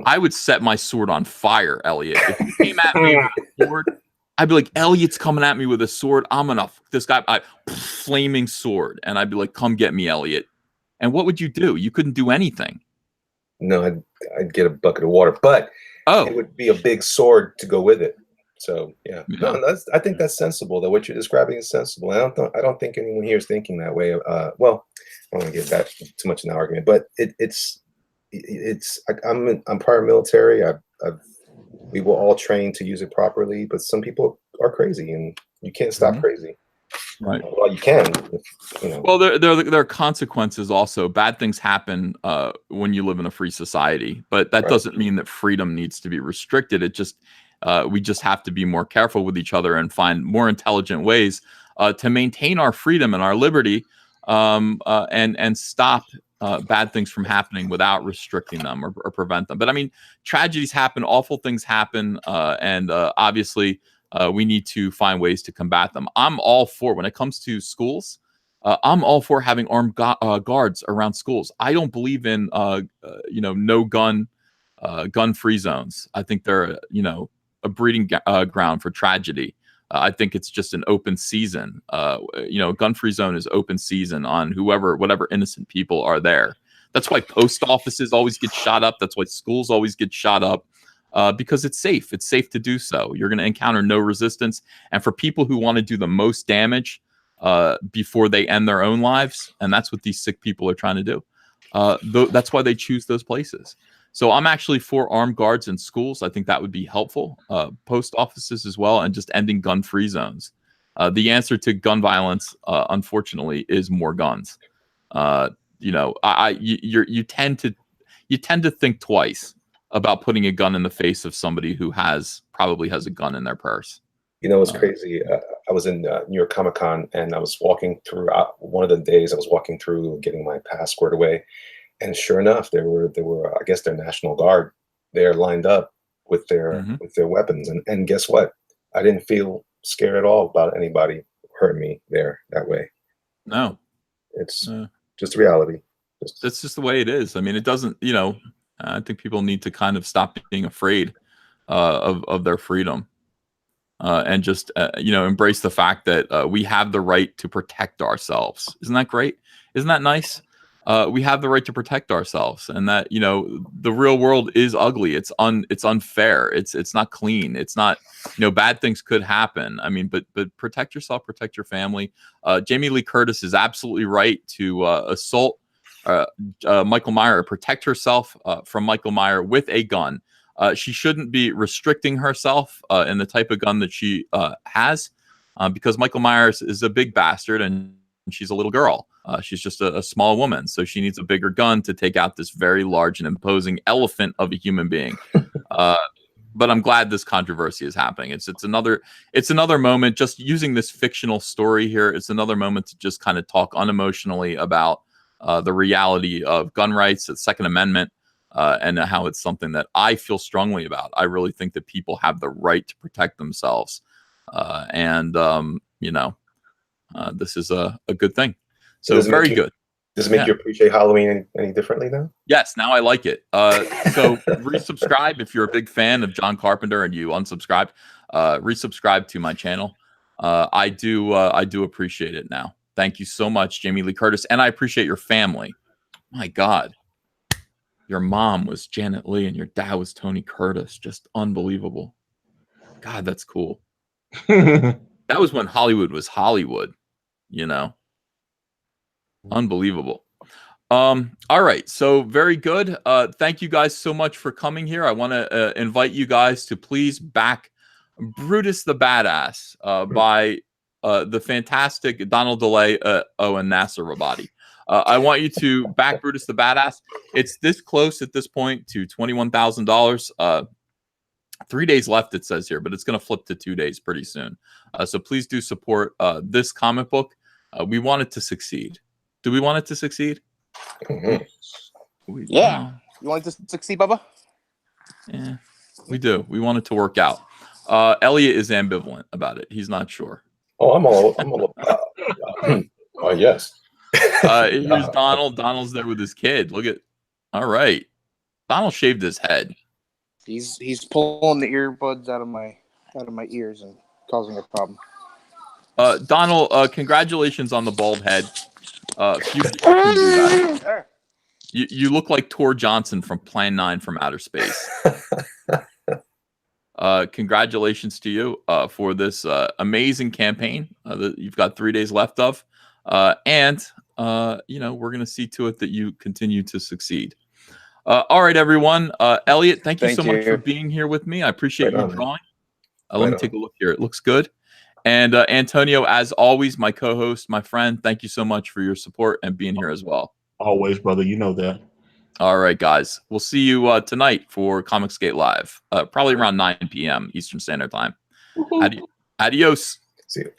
I would set my sword on fire, Elliot. If you came at me with a sword, I'd be like, Elliot's coming at me with a sword. I'm gonna this guy, flaming sword, and I'd be like, come get me, Elliot. And what would you do? You couldn't do anything. No, I'd get a bucket of water, but it would be a big sword to go with it. So yeah. No, I think that's sensible. That what you're describing is sensible. I don't think anyone here is thinking that way. Well, I don't want to get back too much in the argument, but I'm prior military. We were all trained to use it properly, but some people are crazy, and you can't stop crazy. Right. Well, you can. Well, there are consequences also. Bad things happen when you live in a free society, but that doesn't mean that freedom needs to be restricted. It just we just have to be more careful with each other and find more intelligent ways to maintain our freedom and our liberty, and stop bad things from happening without restricting them or prevent them. But I mean, tragedies happen, awful things happen, and obviously we need to find ways to combat them. I'm all for, when it comes to schools, I'm all for having armed guards around schools. I don't believe in no gun-free zones. I think they're a breeding ground for tragedy. I think it's just an open season. Gun-free zone is open season on whatever innocent people are there. That's why post offices always get shot up. That's why schools always get shot up, because it's safe. It's safe to do so. You're going to encounter no resistance. And for people who want to do the most damage before they end their own lives, and that's what these sick people are trying to do. That's why they choose those places. So I'm actually for armed guards in schools. I think that would be helpful. Post offices as well, and just ending gun-free zones. The answer to gun violence, unfortunately, is more guns. You tend to think twice about putting a gun in the face of somebody who probably has a gun in their purse. It's crazy. I was in New York Comic Con, and I was walking through one of the days. I was walking through, getting my pass squared away, and sure enough, there were I guess their National Guard there lined up with their weapons. And guess what? I didn't feel scared at all about anybody hurting me there that way. No, it's just reality. That's just the way it is. I mean, it doesn't. I think people need to kind of stop being afraid of their freedom. And just embrace the fact that we have the right to protect ourselves. Isn't that great? Isn't that nice? We have the right to protect ourselves, and that the real world is ugly. It's unfair. It's not clean. It's not bad things could happen. I mean, but protect yourself, protect your family. Jamie Lee Curtis is absolutely right to assault Michael Meyer, protect herself from Michael Meyer with a gun. She shouldn't be restricting herself in the type of gun that she has, because Michael Myers is a big bastard and she's a little girl. She's just a small woman, so she needs a bigger gun to take out this very large and imposing elephant of a human being. But I'm glad this controversy is happening. It's another moment, just using this fictional story here. It's another moment to just kind of talk unemotionally about the reality of gun rights, the Second Amendment. And how it's something that I feel strongly about. I really think that people have the right to protect themselves. This is a good thing. So very good. Does it make you appreciate Halloween any differently now? Yes, now I like it. So resubscribe if you're a big fan of John Carpenter and you unsubscribed. Resubscribe to my channel. I do appreciate it now. Thank you so much, Jamie Lee Curtis. And I appreciate your family. My God. Your mom was Janet Leigh and your dad was Tony Curtis. Just unbelievable. God, that's cool. That was when Hollywood was Hollywood, Unbelievable. All right. So very good. Thank you guys so much for coming here. I want to invite you guys to please back Brutus the Badass by the fantastic Donald DeLay and Nasser Rabadi. I want you to back Brutus the Badass. It's this close at this point to $21,000. 3 days left, it says here, but it's going to flip to 2 days pretty soon. So please do support this comic book. We want it to succeed. Do we want it to succeed? Mm-hmm. Yeah. You want it to succeed, Bubba? Yeah, we do. We want it to work out. Elliot is ambivalent about it. He's not sure. Oh, I'm all oh, yes. Here's Donald. Donald's there with his kid. Look at. All right. Donald shaved his head. He's pulling the earbuds out of my ears and causing a problem. Donald, congratulations on the bald head. Few people can do that. You look like Tor Johnson from Plan 9 from outer space. Congratulations to you for this amazing campaign that you've got 3 days left of. And we're going to see to it that you continue to succeed. All right, everyone. Elliot, thank you so much for being here with me. I appreciate you drawing. Let me take a look here. It looks good. And Antonio, as always, my co-host, my friend, thank you so much for your support and being here as well. Always, brother. You know that. All right, guys. We'll see you tonight for Comicsgate Live, probably around 9 p.m. Eastern Standard Time. Adios. See you.